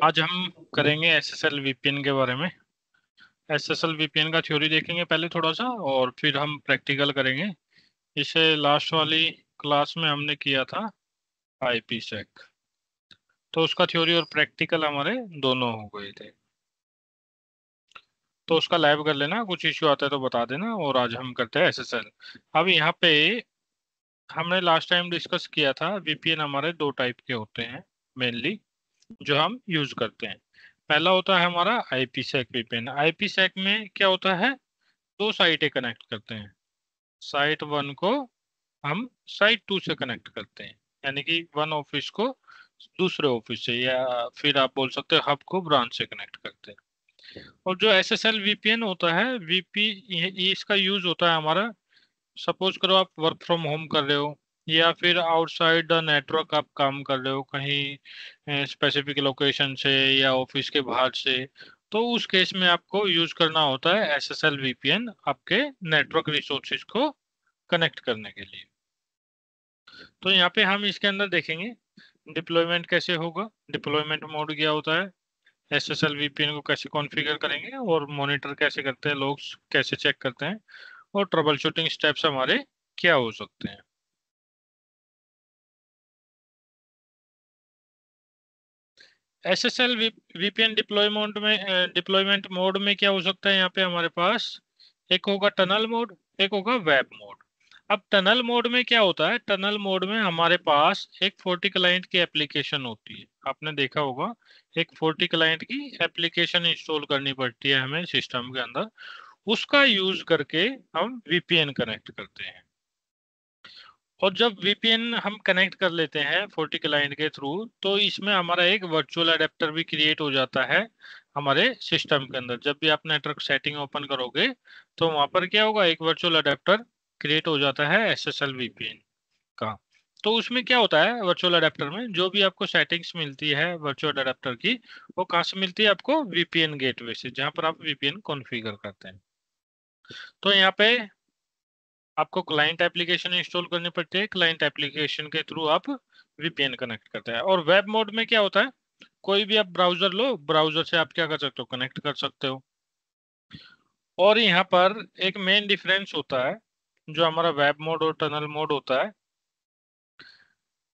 आज हम करेंगे SSL VPN के बारे में। SSL VPN का थ्योरी देखेंगे पहले थोड़ा सा, और फिर हम प्रैक्टिकल करेंगे। इसे लास्ट वाली क्लास में हमने किया था IPsec, तो उसका थ्योरी और प्रैक्टिकल हमारे दोनों हो गए थे। तो उसका लैब कर लेना, कुछ इश्यू आता है तो बता देना। और आज हम करते हैं SSL। अब यहाँ पे हमने लास्ट टाइम डिस्कस किया था, VPN हमारे दो टाइप के होते हैं मेनली, जो हम यूज करते हैं। पहला होता है हमारा IPsec VPN। IPsec में क्या होता है, दो साइटें कनेक्ट करते हैं। साइट वन को हम साइट टू से कनेक्ट करते हैं, यानी कि वन ऑफिस को दूसरे ऑफिस से, या फिर आप बोल सकते हो हब को ब्रांच से कनेक्ट करते हैं। और जो SSL VPN होता है, इसका यूज होता है हमारा, सपोज करो आप वर्क फ्रॉम होम कर रहे हो, या फिर आउटसाइड द नेटवर्क आप काम कर रहे हो कहीं स्पेसिफिक लोकेशन से या ऑफिस के बाहर से, तो उस केस में आपको यूज करना होता है SSL VPN आपके नेटवर्क रिसोर्सेज को कनेक्ट करने के लिए। तो यहाँ पे हम इसके अंदर देखेंगे डिप्लॉयमेंट कैसे होगा, डिप्लॉयमेंट मोड क्या होता है, SSL VPN को कैसे कॉन्फ़िगर करेंगे, और मॉनिटर कैसे करते हैं, लोग्स कैसे चेक करते हैं, और ट्रबल शूटिंग स्टेप्स हमारे क्या हो सकते हैं। SSL VPN डिप्लॉयमेंट मोड में क्या हो सकता है, यहाँ पे हमारे पास एक होगा टनल मोड, एक होगा वेब मोड। अब टनल मोड में क्या होता है, टनल मोड में हमारे पास एक 40 क्लाइंट की एप्लीकेशन होती है। आपने देखा होगा, एक 40 क्लाइंट की एप्लीकेशन इंस्टॉल करनी पड़ती है हमें सिस्टम के अंदर। उसका यूज करके हम VPN कनेक्ट करते हैं। और जब VPN हम कनेक्ट कर लेते हैं 40 क्लाइंट के थ्रू, तो इसमें हमारा एक वर्चुअल अडेप्टर भी क्रिएट हो जाता है हमारे सिस्टम के अंदर। जब भी आप नेटवर्क सेटिंग ओपन करोगे, तो वहां पर क्या होगा, एक वर्चुअल अडेप्टर क्रिएट हो जाता है SSL VPN का। तो उसमें क्या होता है, वर्चुअल अडेप्टर में जो भी आपको सेटिंग्स मिलती है वर्चुअल अडेप्टर की, वो कहाँ से मिलती है आपको, VPN गेटवे से, जहां पर आप VPN कॉन्फ़िगर करते हैं। तो यहाँ पे आपको क्लाइंट एप्लीकेशन इंस्टॉल करनी पड़ती है, क्लाइंट एप्लीकेशन के थ्रू आप VPN कनेक्ट करते हैं। और वेब मोड में क्या होता है, कोई भी आप ब्राउजर लो, ब्राउजर से आप क्या कर सकते हो, कनेक्ट कर सकते हो। और यहाँ पर एक मेन डिफरेंस होता है, जो हमारा वेब मोड और टनल मोड होता है।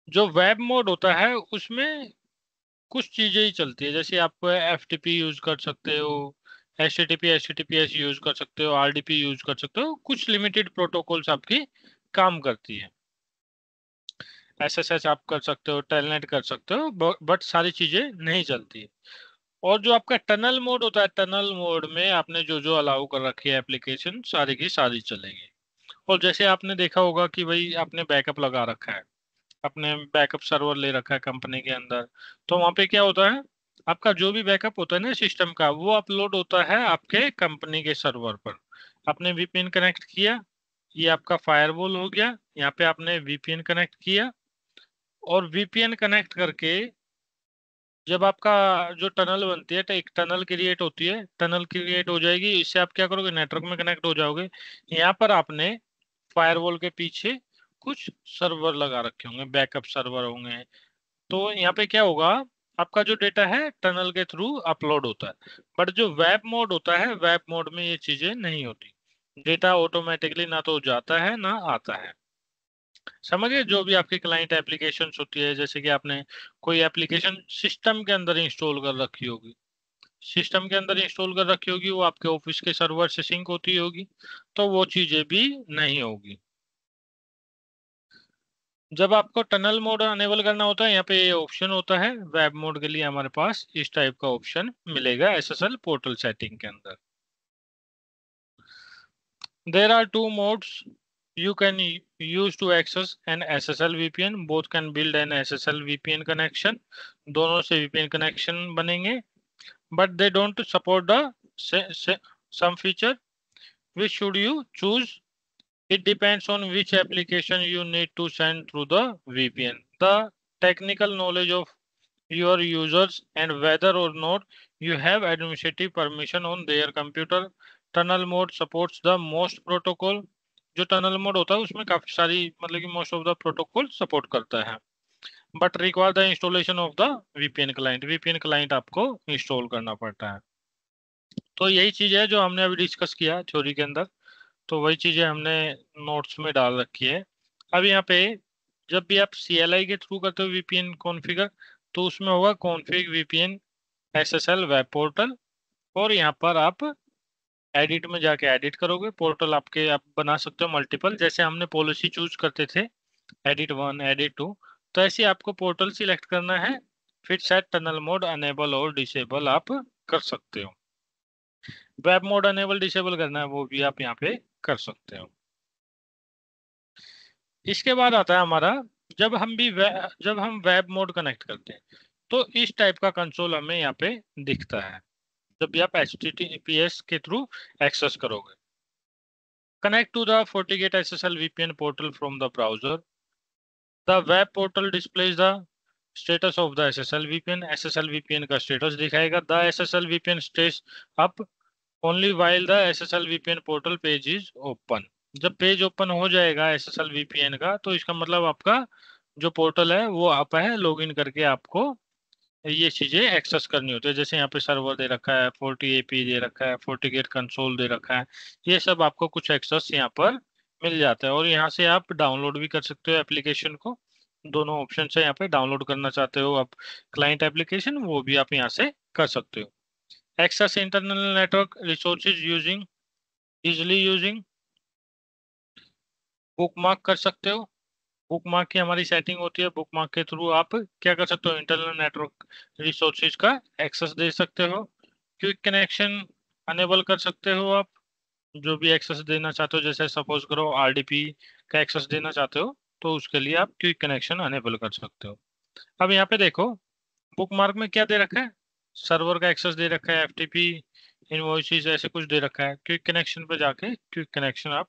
जो वेब मोड होता है उसमें कुछ चीजें ही चलती है, जैसे आप FTP यूज कर सकते हो, HTTPS यूज कर सकते हो, RDP यूज कर सकते हो, कुछ लिमिटेड प्रोटोकॉल्स आपकी काम करती है। SSH आप कर सकते हो, टेलनेट कर सकते हो, बट सारी चीजें नहीं चलती। और जो आपका टनल मोड होता है, टनल मोड में आपने जो जो अलाउ कर रखी है एप्लीकेशन, सारी की सारी चलेगी। और जैसे आपने देखा होगा कि भाई आपने बैकअप लगा रखा है, अपने बैकअप सर्वर ले रखा है कंपनी के अंदर, तो वहां पे क्या होता है, आपका जो भी बैकअप होता है ना सिस्टम का, वो अपलोड होता है आपके कंपनी के सर्वर पर। आपने VPN कनेक्ट किया, ये आपका फायरवॉल हो गया, यहाँ पे आपने VPN कनेक्ट किया, और VPN कनेक्ट करके जब आपका जो टनल बनती है, तो एक टनल क्रिएट होती है, टनल क्रिएट हो जाएगी, इससे आप क्या करोगे, नेटवर्क में कनेक्ट हो जाओगे। यहाँ पर आपने फायरवॉल के पीछे कुछ सर्वर लगा रखे होंगे, बैकअप सर्वर होंगे। तो यहाँ पे क्या होगा, आपका जो डेटा है टनल के थ्रू अपलोड होता है। बट जो वेब मोड होता है, वेब मोड में ये चीजें नहीं होती। डेटा ऑटोमेटिकली ना तो जाता है ना आता है। समझिए, जो भी आपकी क्लाइंट एप्लीकेशन होती है, जैसे कि आपने कोई एप्लीकेशन सिस्टम के अंदर इंस्टॉल कर रखी होगी, सिस्टम के अंदर इंस्टॉल कर रखी होगी, वो आपके ऑफिस के सर्वर से सिंक होती होगी, तो वो चीजें भी नहीं होगी। जब आपको टनल मोड अनेबल करना होता है, यहाँ पे ये ऑप्शन होता है। वेब मोड के लिए हमारे पास इस टाइप का ऑप्शन मिलेगा SSL पोर्टल सेटिंग के अंदर। There are two modes you can use to access an SSL VPN. Both can build an SSL VPN connection. दोनों से VPN connection बनेंगे, but they don't support the some feature. Which should you choose? It depends on which application you need to send through the VPN. The technical knowledge of your users and whether or not you have administrative permission on their computer. Tunnel mode supports the most protocol. जो tunnel mode होता है उसमें काफी सारी, मतलब कि most of the protocol support करता है। But require the installation of the VPN client, VPN client आपको इंस्टॉल करना पड़ता है। तो यही चीज है जो हमने अभी डिस्कस किया थ्योरी के अंदर, तो वही चीजें हमने नोट्स में डाल रखी है। अब यहाँ पे जब भी आप CLI के थ्रू करते हो वीपीएन कॉन्फ़िगर, तो उसमें होगा config VPN SSL web portal, और यहाँ पर आप एडिट में जाके एडिट करोगे पोर्टल आपके, आप बना सकते हो मल्टीपल, जैसे हमने पॉलिसी चूज करते थे एडिट 1 एडिट 2, तो ऐसे ही आपको पोर्टल सिलेक्ट करना है, फिर सेट टनल मोड अनेबल और डिसेबल आप कर सकते हो। वेब मोड अनेबल डिसेबल करना है वो भी आप यहाँ पे कर सकते हो। इसके बाद आता है हमारा, जब हम वेब मोड कनेक्ट करते हैं तो इस टाइप का कंसोल हमें यहाँ पे दिखता है, जब भी आप HTTPS के थ्रू एक्सेस करोगे। Connect to the FortiGate SSL VPN portal from the browser. The web portal displays the status of the SSL VPN. SSL VPN का स्टेटस दिखाएगा। The SSL VPN stays up only while the SSL VPN portal page is open. जब page open हो जाएगा SSL VPN का, तो इसका मतलब आपका जो पोर्टल है वो आप है लॉगिन करके आपको ये चीजें एक्सेस करनी होती है। जैसे यहाँ पे सर्वर दे रखा है, 40 AP दे रखा है, FortiGate कंसोल दे रखा है, ये सब आपको कुछ एक्सेस यहाँ पर मिल जाता है। और यहाँ से आप डाउनलोड भी कर सकते हो एप्लीकेशन को, दोनों ऑप्शन है यहाँ पे। डाउनलोड करना चाहते हो आप क्लाइंट एप्लीकेशन, वो भी आप यहाँ से कर सकते हो। Access internal network resources using easily using bookmark कर सकते हो। बुकमार्क की हमारी सेटिंग होती है, बुकमार्क के थ्रू आप क्या कर सकते हो, इंटरनल नेटवर्क रिसोर्सेज का एक्सेस दे सकते हो। क्विक कनेक्शन अनेबल कर सकते हो आप, जो भी एक्सेस देना चाहते हो, जैसे सपोज करो RDP का एक्सेस देना चाहते हो, तो उसके लिए आप क्विक कनेक्शन अनेबल कर सकते हो। अब यहाँ पे देखो बुकमार्क में क्या दे रखा है, सर्वर का एक्सेस दे रखा है, FTP इनवॉइसेस ऐसे कुछ दे रखा है। क्विक कनेक्शन पे जाके क्विक कनेक्शन आप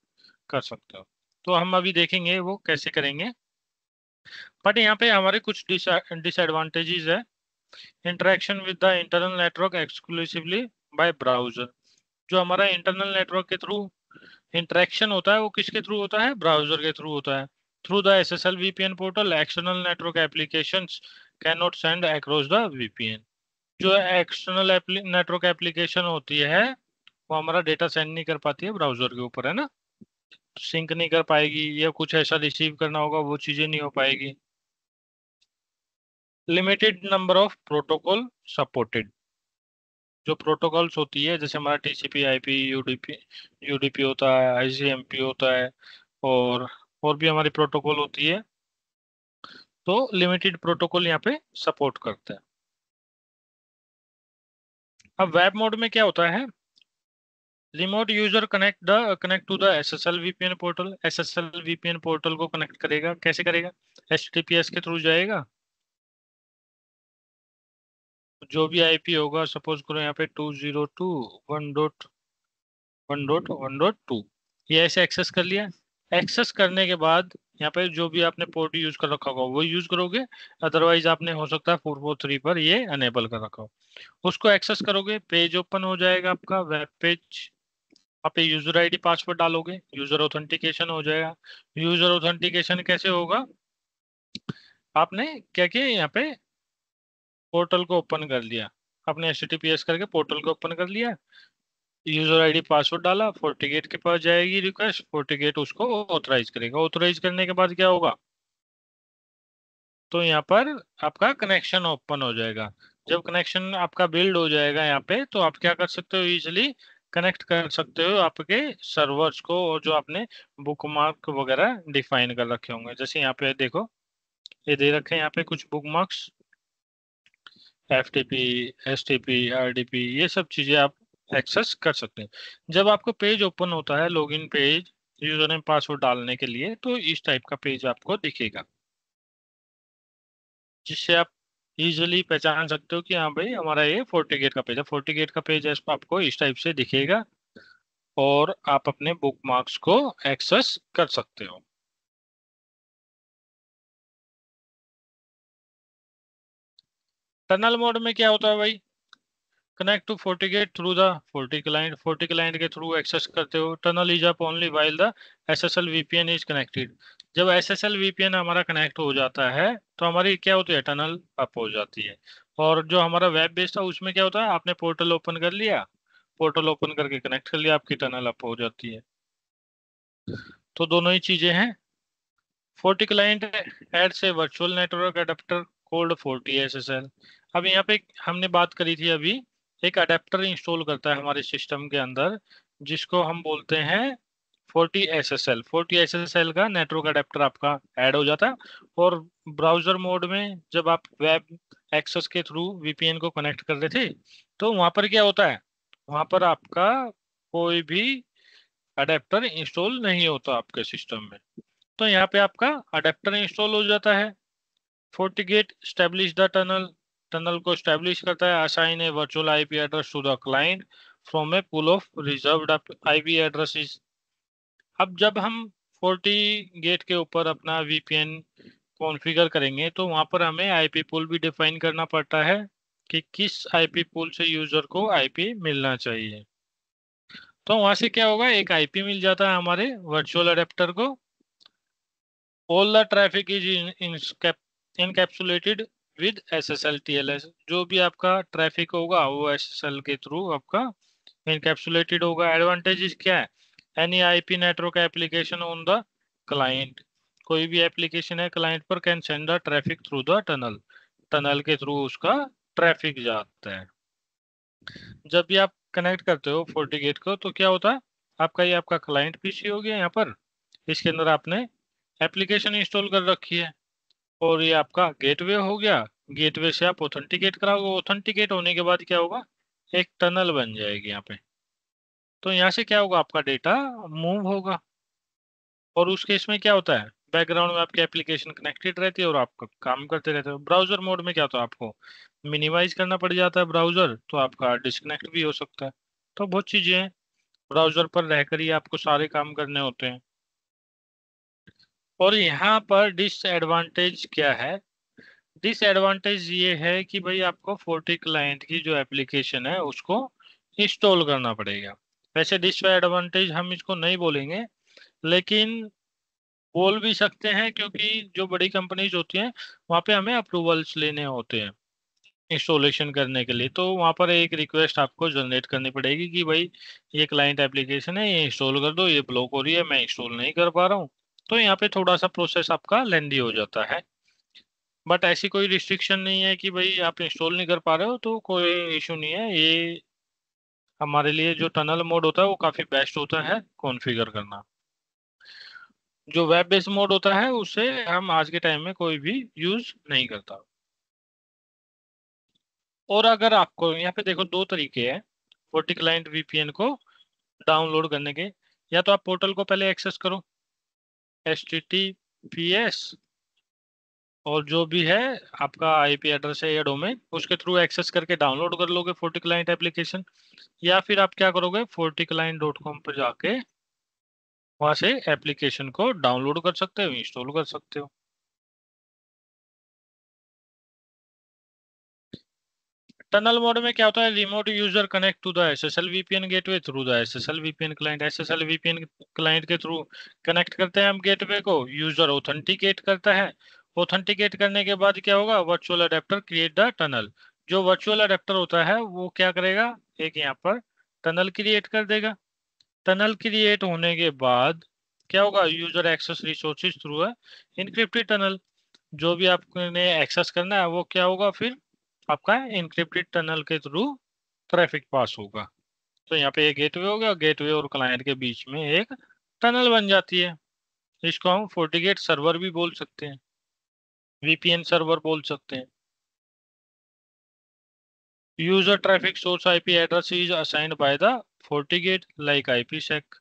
कर सकते हो। तो हम अभी देखेंगे वो कैसे करेंगे, बट यहाँ पे हमारे कुछ डिसएडवांटेजेस है। Interaction with the internal network exclusively by browser. जो हमारा इंटरनल नेटवर्क के थ्रू इंटरेक्शन होता है वो किसके थ्रू होता है, ब्राउजर के थ्रू होता है। Through the SSL VPN portal external network applications can not send across the VPN। जो एक्सटर्नल नेटवर्क एप्लीकेशन होती है वो हमारा डेटा सेंड नहीं कर पाती है ब्राउजर के ऊपर, है ना, सिंक नहीं कर पाएगी, या कुछ ऐसा रिसीव करना होगा वो चीजें नहीं हो पाएगी। Limited number of protocol supported. जो प्रोटोकॉल्स होती है जैसे हमारा TCP/IP, UDP होता है, ICMP होता है, और और भी हमारी प्रोटोकॉल होती है, तो लिमिटेड प्रोटोकॉल यहाँ पे सपोर्ट करता है। अब वेब मोड में क्या होता है, remote user connect to the SSL VPN portal. SSL VPN portal को कनेक्ट करेगा, कैसे करेगा, HTTPS के थ्रू जाएगा। जो भी IP होगा, सपोज करो यहाँ पे 202.1.1.1.2, ये ऐसे एक्सेस कर लिया। एक्सेस करने के बाद यहाँ पे जो भी आपने पोर्ट यूज कर रखा होगा वो यूज करोगे, अदरवाइज आपने हो सकता है 443 पर ये अनेबल कर रखा हो, उसको एक्सेस करोगे, पेज ओपन हो जाएगा आपका वेब पेज। आप यूजर ID पासवर्ड डालोगे, यूजर ऑथेंटिकेशन हो जाएगा। यूजर ऑथेंटिकेशन कैसे होगा, आपने क्या किया यहाँ पे पोर्टल को ओपन कर लिया, आपने HTTPS करके पोर्टल को ओपन कर लिया, यूजर ID पासवर्ड डाला, FortiGate के पास जाएगी रिक्वेस्ट, FortiGate उसको ऑथराइज करेगा। ऑथराइज करने के बाद क्या होगा, तो यहाँ पर आपका कनेक्शन ओपन हो जाएगा। जब कनेक्शन आपका बिल्ड हो जाएगा यहाँ पे, तो आप क्या कर सकते हो, इजिली कनेक्ट कर सकते हो आपके सर्वर्स को, और जो आपने बुकमार्क वगैरह डिफाइन कर रखे होंगे। जैसे यहाँ पे देखो ये दे रखे हैं यहाँ पे कुछ बुकमार्क्स, FTP, STP, RDP, ये सब चीजें आप एक्सेस कर सकते हैं। जब आपको पेज ओपन होता है, login page, user name password डालने के लिए, तो इस टाइप का पेज आपको दिखेगा, जिससे आप इजिली पहचान सकते हो कि हाँ भाई हमारा ये FortiGate का पेज है। FortiGate का पेज है, आपको इस टाइप से दिखेगा, और आप अपने बुकमार्क्स को एक्सेस कर सकते हो। टनल मोड में क्या होता है भाई, connect to FortiGate through the FortiClient के थ्रू एक्सेस करते हो। Tunnel is up only while the SSL VPN is connected. जब SSL VPN हमारा कनेक्ट हो जाता है तो हमारी क्या होती है, टनल अप हो जाती है। और जो हमारा वेब बेस था उसमें क्या होता है, आपने पोर्टल ओपन कर लिया, पोर्टल ओपन करके कनेक्ट कर लिया, आपकी टनल अप हो जाती है। तो दोनों ही चीजें हैं। FortiClient adds a virtual network adapter called FortiSSL। अब यहाँ पे हमने बात करी थी अभी, एक अडेप्टर इंस्टॉल करता है हमारे सिस्टम के अंदर जिसको हम बोलते हैं FortiSSL। FortiSSL का नेटवर्क अडेप्टर आपका ऐड हो जाता है। और ब्राउजर मोड में जब आप वेब एक्सेस के थ्रू VPN को कनेक्ट कर रहे थे तो वहां पर क्या होता है, वहां पर आपका कोई भी अडेप्टर इंस्टॉल नहीं होता आपके सिस्टम में। तो यहाँ पे आपका अडेप्टर इंस्टॉल हो जाता है। FortiGate establish the tunnel, tunnel को स्टैब्लिश करता है। Assign a virtual IP address to the client from a pool of reserved IP addresses. अब जब हम FortiGate के ऊपर अपना VPN कॉन्फ़िगर करेंगे तो वहां पर हमें आईपी पूल भी डिफाइन करना पड़ता है कि किस आईपी पूल से यूजर को आईपी मिलना चाहिए। तो वहां से क्या होगा, एक आईपी मिल जाता है हमारे वर्चुअल अडेप्टर को। All the traffic is encapsulated with SSL TLS। जो भी आपका ट्रैफिक होगा वो SSL के थ्रू आपका इनकैप्सुलेटेड होगा। एडवांटेजेस क्या है, any IP network application on the client, कोई भी एप्लीकेशन है क्लाइंट पर can send the traffic through the tunnel, tunnel के थ्रू उसका ट्रैफिक जाता है। जब भी आप कनेक्ट करते हो FortiGate को तो क्या होता है, आपका ये आपका क्लाइंट पीसी हो गया, यहाँ पर इसके अंदर आपने एप्लीकेशन इंस्टॉल कर रखी है। और ये आपका गेटवे हो गया, गेटवे से आप ऑथेंटिकेट कराओगे, ऑथेंटिकेट होने के बाद क्या होगा, एक टनल बन जाएगी यहाँ पे। तो यहाँ से क्या होगा, आपका डेटा मूव होगा। और उस केस में क्या होता है, बैकग्राउंड में आपकी एप्लीकेशन कनेक्टेड रहती है और आप काम करते रहते हो। ब्राउजर मोड में क्या होता है, आपको मिनिमाइज करना पड़ जाता है ब्राउजर, तो आपका डिस्कनेक्ट भी हो सकता है। तो बहुत चीजें हैं, ब्राउजर पर रहकर ही आपको सारे काम करने होते हैं। और यहाँ पर डिसएडवांटेज क्या है, डिसएडवांटेज ये है कि भाई आपको FortiClient की जो एप्लीकेशन है उसको इंस्टॉल करना पड़ेगा। वैसे डिसएडवांटेज हम इसको नहीं बोलेंगे, लेकिन बोल भी सकते हैं, क्योंकि जो बड़ी कंपनीज होती हैं वहाँ पे हमें अप्रूवल्स लेने होते हैं इंस्टॉलेशन करने के लिए। तो वहाँ पर एक रिक्वेस्ट आपको जनरेट करनी पड़ेगी कि भाई ये क्लाइंट एप्लीकेशन है, ये इंस्टॉल कर दो, ये ब्लॉक हो रही है, मैं इंस्टॉल नहीं कर पा रहा हूँ। तो यहाँ पे थोड़ा सा प्रोसेस आपका लेंदी हो जाता है। बट ऐसी कोई रिस्ट्रिक्शन नहीं है कि भाई आप इंस्टॉल नहीं कर पा रहे हो तो कोई इशू नहीं है। ये हमारे लिए जो टनल मोड होता है वो काफी बेस्ट होता है कॉन्फ़िगर करना। जो वेब बेस्ड मोड होता है उसे हम आज के टाइम में कोई भी यूज नहीं करता। और अगर आपको यहाँ पे देखो, दो तरीके हैं FortiClient VPN को डाउनलोड करने के। या तो आप पोर्टल को पहले एक्सेस करो, HTTPS, और जो भी है आपका आईपी एड्रेस है या डोमेन, उसके थ्रू एक्सेस करके डाउनलोड कर लोगे FortiClient एप्लीकेशन। या फिर आप क्या करोगे, FortiClient.com पर जाके वहां से एप्लीकेशन को डाउनलोड कर सकते हो, इंस्टॉल कर सकते हो। टनल मोड में क्या होता है, remote user connect to the SSL VPN gateway through the SSL VPN client. SSL VPN client के थ्रू कनेक्ट करते हैं हम गेटवे को, यूजर ऑथेंटिकेट करता है। ऑथेंटिकेट करने के बाद क्या होगा, virtual adapter create the tunnel. जो वर्चुअल अडेप्टर होता है वो क्या करेगा, एक यहाँ पर टनल क्रिएट कर देगा। टनल क्रिएट होने के बाद क्या होगा, यूजर एक्सेस रिसोर्सेज थ्रू है इनक्रिप्टेड टनल। जो भी आपने एक्सेस करना है वो क्या होगा, फिर आपका इनक्रिप्टेड टनल के थ्रू ट्रैफिक पास होगा। तो यहाँ पे एक गेटवे हो गया, गेटवे और क्लाइंट के बीच में एक टनल बन जाती है। इसको हम FortiGate सर्वर भी बोल सकते हैं, VPN सर्वर बोल सकते हैं। User traffic source IP address is assigned by the FortiGate like IPsec।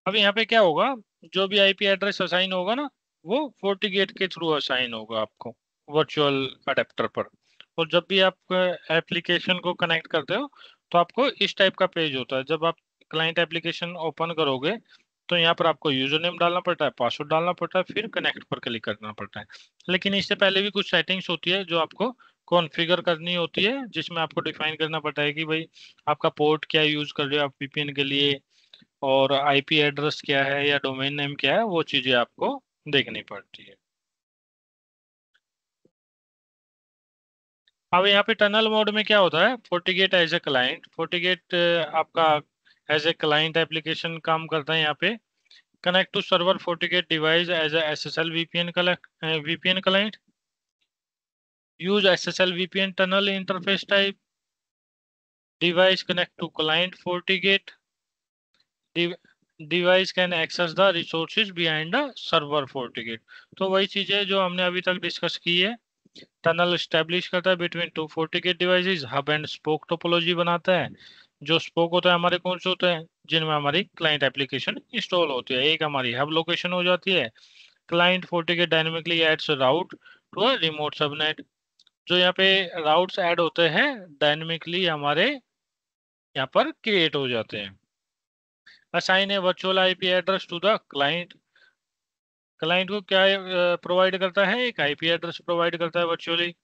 अब यहाँ पे क्या होगा, जो भी आईपी एड्रेस असाइन होगा ना वो FortiGate के थ्रू असाइन होगा आपको वर्चुअल अडेप्टर पर। और जब भी आप एप्लीकेशन को कनेक्ट करते हो तो आपको इस टाइप का पेज होता है। जब आप क्लाइंट एप्लीकेशन ओपन करोगे तो यहाँ पर आपको यूजर नेम डालना पड़ता है, पासवर्ड डालना पड़ता है, फिर कनेक्ट पर क्लिक करना पड़ता है। लेकिन इससे पहले भी कुछ सेटिंग्स होती है जो आपको कॉन्फ़िगर करनी होती है, जिसमें आपको डिफाइन करना पड़ता है कि भाई आपका पोर्ट क्या यूज कर रहे हो आप वीपीएन के लिए, और आईपी एड्रेस क्या है या डोमेन नेम क्या है, वो चीजें आपको देखनी पड़ती है। अब यहाँ पे टनल मोड में क्या होता है, FortiGate as a client, FortiGate आपका एज ए क्लाइंट एप्लीकेशन काम करता है यहाँ पे। Connect to server FortiGate device as a SSL VPN VPN client, use SSL VPN tunnel interface type, device connect to client FortiGate, device can access the resources behind the server FortiGate. तो वही चीजें जो हमने अभी तक discuss की है। Tunnel establish करता है between two FortiGate devices, hub and spoke topology बनाता है। जो स्पोक होता है हमारे कौन से होते हैं, जिनमें हमारी क्लाइंट एप्लीकेशन इंस्टॉल होती है। एक हमारी हब लोकेशन हो जाती है। Client FortiGate dynamically adds route to a remote subnet. जो यहाँ पे राउट्स ऐड होते हैं डायनेमिकली हमारे यहाँ पर क्रिएट हो जाते हैं। Assign a virtual IP address to the client, client को क्या प्रोवाइड करता है, एक आईपी एड्रेस प्रोवाइड करता है virtually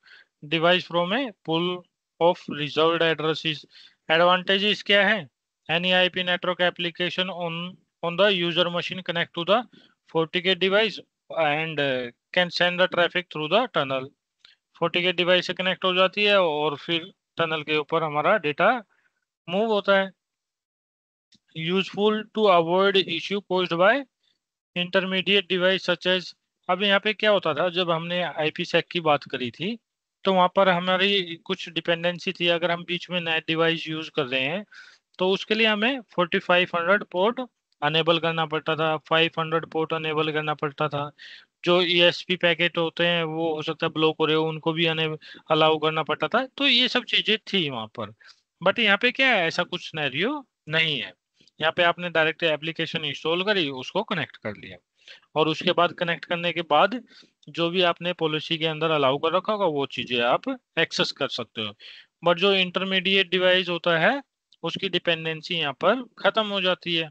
device from a pool of reserved addresses. Advantages क्या है, any IP network application on on the user machine connect to the FortiGate device and can send the traffic through the tunnel. FortiGate device से connect हो जाती है और फिर tunnel के ऊपर हमारा डेटा मूव होता है। Useful to avoid issue posed by intermediate device such as. अब यहाँ पे क्या होता था, जब हमने आईपी सेक की बात करी थी तो वहां पर हमारी कुछ डिपेंडेंसी थी। अगर हम बीच में नेट डिवाइस यूज कर रहे हैं तो उसके लिए हमें 4500 पोर्ट अनेबल करना पड़ता था, 500 पोर्ट अनेबल करना पड़ता था। जो ईएसपी पैकेट होते हैं वो हो सकता है ब्लॉक हो रहे हो, उनको भी अलाउ करना पड़ता था। तो ये सब चीजें थी वहां पर। बट यहाँ पे क्या है, ऐसा कुछ सिनेरियो नहीं है। यहाँ पे आपने डायरेक्ट एप्लीकेशन इंस्टॉल करी, उसको कनेक्ट कर लिया, और उसके बाद कनेक्ट करने के बाद जो भी आपने पॉलिसी के अंदर अलाउ कर रखा होगा वो चीजें आप एक्सेस कर सकते हो। बट जो इंटरमीडिएट डिवाइस होता है उसकी डिपेंडेंसी यहाँ पर खत्म हो जाती है।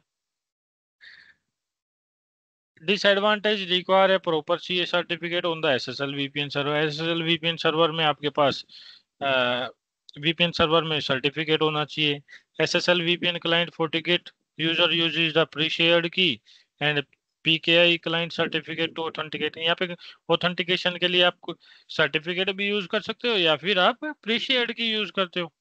डिसएडवांटेज, रिक्वायर है proper CA certificate on the SSL VPN server. SSL VPN server में आपके पास वीपीएन सर्वर में सर्टिफिकेट होना चाहिए। SSL VPN client FortiGate user uses the pre shared key and PKI client certificate to authenticate. यहाँ पे authentication के लिए आप सर्टिफिकेट भी यूज कर सकते हो या फिर आप प्री शेयर्ड की यूज करते हो।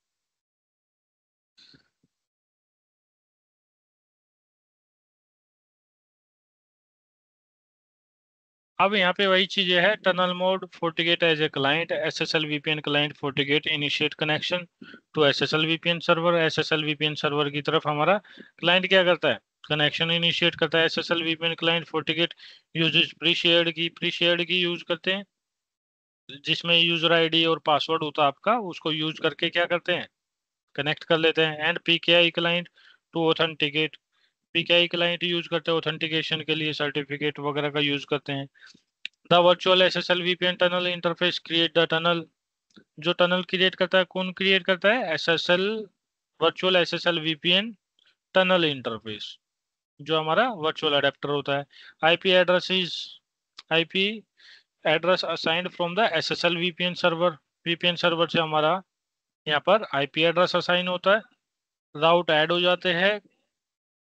अब यहाँ पे वही चीजें है, tunnel mode FortiGate as a client, SSL VPN client FortiGate initiate connection to SSL VPN server. SSL VPN server की तरफ हमारा क्लाइंट क्या करता है, कनेक्शन इनिशिएट करता है। SSL VPN client FortiGate uses pre shared की यूज करते हैं, जिसमें यूजर आईडी और पासवर्ड होता है आपका, उसको यूज करके क्या करते हैं, कनेक्ट कर लेते हैं। And PKI client to authenticate, PKI client use करते हैं ऑथेंटिकेशन के लिए, सर्टिफिकेट वगैरह का यूज करते हैं। The virtual SSL VPN tunnel interface create the tunnel, जो टनल क्रिएट करता है कौन क्रिएट करता है, SSL virtual SSL VPN tunnel interface, जो हमारा वर्चुअल अडेप्टर होता है। IP address is IP address assigned from the SSL VPN server, VPN server से हमारा यहाँ पर आईपी एड्रेस असाइन होता है। राउट ऐड हो जाते हैं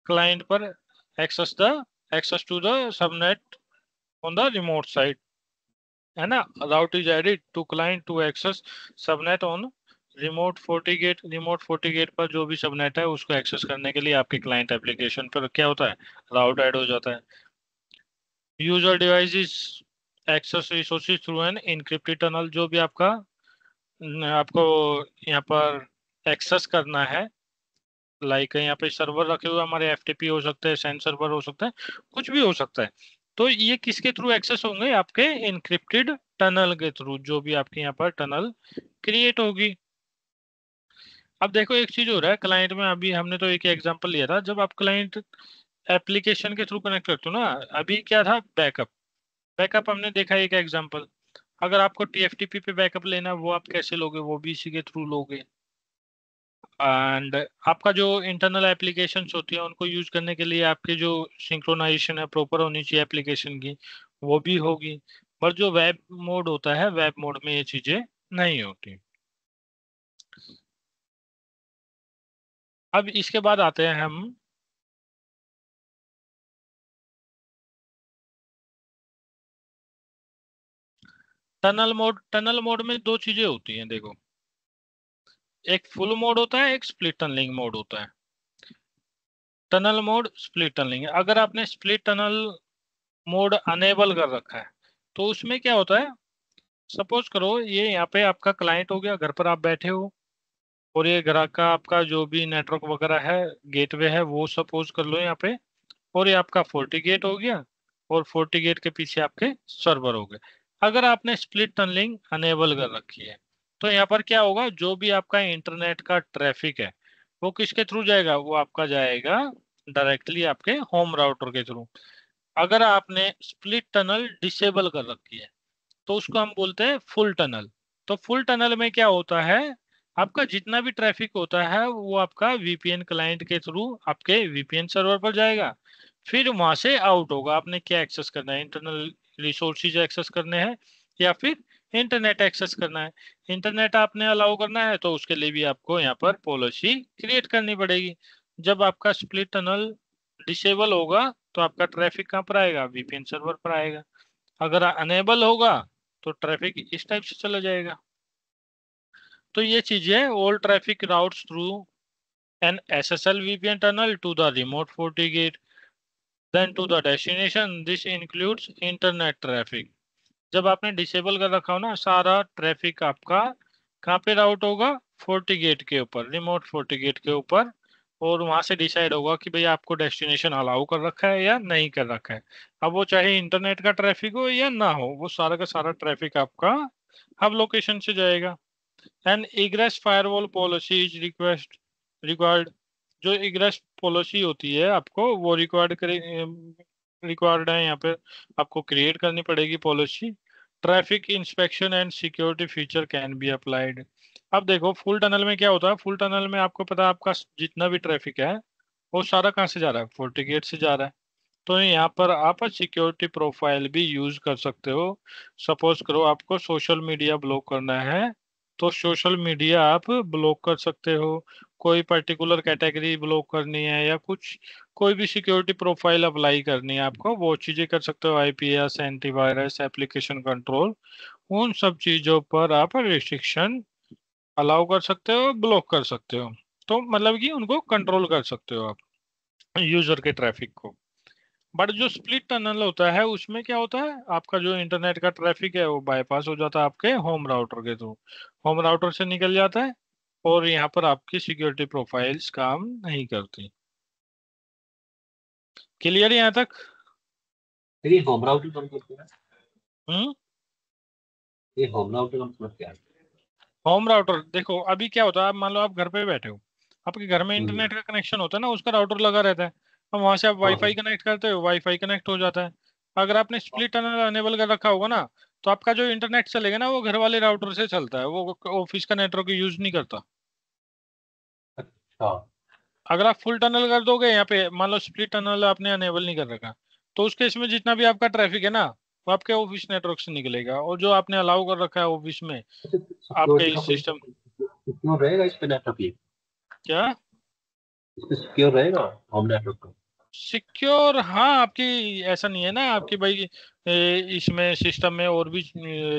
क्लाइंट पर, access the access to the subnet on the remote site, है ना। Route is added to client to access subnet on remote FortiGate पर जो भी सबनेट है उसको एक्सेस करने के लिए आपके क्लाइंट एप्लीकेशन पर क्या होता है, राउट ऐड हो जाता है। User devices access resources through an encrypted tunnel, जो भी आपको यहाँ पर एक्सेस करना है, लाइक यहाँ पे सर्वर रखे हुए हमारे एफटीपी हो सकते हैं, सेंड सर्वर हो सकता है, कुछ भी हो सकता है। तो ये किसके थ्रू एक्सेस होंगे, आपके इनक्रिप्टेड टनल के थ्रू, जो भी आपके यहाँ पर टनल क्रिएट होगी। अब देखो एक चीज हो रहा है क्लाइंट में, अभी हमने तो एक एग्जांपल लिया था, जब आप क्लाइंट एप्लीकेशन के थ्रू कनेक्ट करते हो ना, अभी क्या था, बैकअप। बैकअप हमने देखा एक एग्जांपल। अगर आपको टीएफटीपी पे बैकअप लेना है, वो आप कैसे लोगे, वो भी इसी के थ्रू लोगे। एंड आपका जो इंटरनल एप्लीकेशंस होती है उनको यूज करने के लिए आपके जो सिंक्रोनाइजेशन है प्रॉपर होनी चाहिए एप्लीकेशन की, वो भी होगी। पर जो वेब मोड होता है, वेब मोड में ये चीजें नहीं होती। अब इसके बाद आते हैं हम टनल मोड। टनल मोड में दो चीजें होती हैं देखो, एक फुल मोड होता है, एक स्प्लिट टनलिंग मोड होता है। Tunnel mode, split tunnelling. अगर आपने स्प्लिट टनल मोड अनेबल कर रखा है तो उसमें क्या होता है, सपोज करो ये यहाँ पे आपका क्लाइंट हो गया, घर पर आप बैठे हो, और ये ग्राहक का आपका जो भी नेटवर्क वगैरह है, गेटवे है, वो सपोज कर लो यहाँ पे, और ये आपका 40 गेट हो गया, और 40 गेट के पीछे आपके सर्वर हो गए। अगर आपने स्प्लिट टनलिंग अनेबल कर रखी है तो यहाँ पर क्या होगा, जो भी आपका इंटरनेट का ट्रैफिक है वो किसके थ्रू जाएगा, वो आपका जाएगा डायरेक्टली आपके होम राउटर के थ्रू। अगर आपने स्प्लिट टनल डिसेबल कर रखी है तो उसको हम बोलते हैं फुल टनल। तो फुल टनल में क्या होता है, आपका जितना भी ट्रैफिक होता है वो आपका वीपीएन क्लाइंट के थ्रू आपके वीपीएन सर्वर पर जाएगा, फिर वहां से आउट होगा। आपने क्या एक्सेस करना है, इंटरनल रिसोर्सेज एक्सेस करने हैं या फिर इंटरनेट एक्सेस करना है। इंटरनेट आपने अलाउ करना है तो उसके लिए भी आपको यहाँ पर पॉलिसी क्रिएट करनी पड़ेगी। जब आपका स्प्लिट टनल डिसेबल होगा तो आपका ट्रैफिक कहाँ पर आएगा, वीपीएन सर्वर पर आएगा। अगर अनेबल होगा तो ट्रैफिक इस टाइप से चला जाएगा। तो ये चीज है, all traffic routes through an SSL VPN tunnel to the remote FortiGate then to the destination, this includes internet traffic. जब आपने डिसेबल कर रखा हो ना, सारा ट्रैफिक आपका कहाँ पे राउट होगा, FortiGate के ऊपर, रिमोट FortiGate के ऊपर, और वहां से डिसाइड होगा कि भाई आपको डेस्टिनेशन अलाउ कर रखा है या नहीं कर रखा है। अब वो चाहे इंटरनेट का ट्रैफिक हो या ना हो, वो सारा का सारा ट्रैफिक आपका हब लोकेशन से जाएगा। And egress firewall policy is required. जो इग्रेस पॉलिसी होती है आपको वो रिक्वायर्ड है यहाँ पे, आपको क्रिएट करनी पड़ेगी policy. Traffic inspection and security feature can be applied. अब देखो फुल टनल में क्या होता है, फुल टनल में आपको पता है आपका जितना भी ट्रैफिक है वो सारा कहाँ से जा रहा है, FortiGate से जा रहा है। तो यहाँ पर आप सिक्योरिटी प्रोफाइल भी यूज कर सकते हो। सपोज करो आपको सोशल मीडिया ब्लॉक करना है तो सोशल मीडिया आप ब्लॉक कर सकते हो। कोई पर्टिकुलर कैटेगरी ब्लॉक करनी है या कुछ, कोई भी सिक्योरिटी प्रोफाइल अप्लाई करनी है आपको, वो चीजें कर सकते हो। आईपीएस, एंटीवायरस, एप्लीकेशन कंट्रोल, उन सब चीजों पर आप रिस्ट्रिक्शन अलाउ कर सकते हो, ब्लॉक कर सकते हो। तो मतलब कि उनको कंट्रोल कर सकते हो आप, यूजर के ट्रैफिक को। बट जो स्प्लिट टनल होता है उसमें क्या होता है, आपका जो इंटरनेट का ट्रैफिक है वो बाईपास हो जाता है आपके होम राउटर के थ्रू, होम राउटर से निकल जाता है, और यहाँ पर आपकी सिक्योरिटी प्रोफाइल्स काम नहीं करती। क्लियर है यहाँ तक? फिर ये होम राउटर कम करते हैं। हम्म। ये होम राउटर का मतलब क्या है? होम राउटर देखो, अभी क्या होता है, आप मान लो आप घर पे बैठे हो, आपके घर में हम्म। इंटरनेट का कनेक्शन होता है ना, उसका राउटर लगा रहता है, अब वहां से आप हाँ वाईफाई हाँ। कनेक्ट करते हो, वाईफाई कनेक्ट हो जाता है। अगर आपने स्प्लिट टनल अनेबल कर रखा होगा ना, तो आपका जो इंटरनेट चलेगा ना वो घर वाले राउटर से चलता है, वो ऑफिस का नेटवर्क यूज नहीं करता। अच्छा। अगर आप फुल टनल कर दोगे, यहाँ पे मान लो स्प्लिट टनल आपने अनेबल नहीं कर रखा, तो उसके इसमें जितना भी आपका ट्रैफिक है ना वो आपके ऑफिस नेटवर्क से निकलेगा, और जो आपने अलाउ कर रखा है ऑफिस में अच्छा, आपके सिक्योरिटी का इस कोई सिस्टम। सिक्योर रहेगा इस पे नेटवर्क? ये क्या इस पे सिक्योर रहेगा होम नेटवर्क का? सिक्योर? हाँ, आपकी ऐसा नहीं है ना आपकी भाई, इसमें सिस्टम में और भी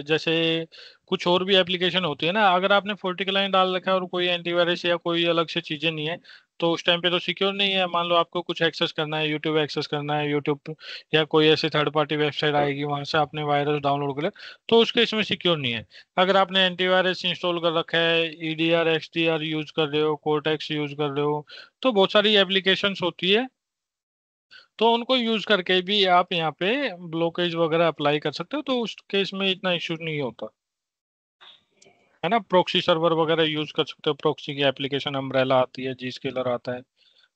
जैसे कुछ और भी एप्लीकेशन होती है ना, अगर आपने 40 क्लाइंट डाल रखा है और कोई एंटीवायरस या कोई अलग से चीजें नहीं है तो उस टाइम पे तो सिक्योर नहीं है। मान लो आपको कुछ एक्सेस करना है, यूट्यूब एक्सेस करना है, यूट्यूब या कोई ऐसी थर्ड पार्टी वेबसाइट आएगी वहां से आपने वायरस डाउनलोड कर लिया, तो उसके इसमें सिक्योर नहीं है। अगर आपने एंटीवायरस इंस्टॉल कर रखा है, ईडीआर एक्सडीआर यूज कर रहे हो, कोर्टेक्स यूज कर रहे हो, तो बहुत सारी एप्लीकेशंस होती है, तो उनको यूज करके भी आप यहाँ पे ब्लॉकेज वगैरह अप्लाई कर सकते हो, तो उस केस में इतना इश्यू नहीं होता है ना। प्रोक्सी सर्वर वगैरह यूज कर सकते हो, प्रोक्सी की एप्लीकेशन अम्ब्रेला आती है, Zscaler आता है।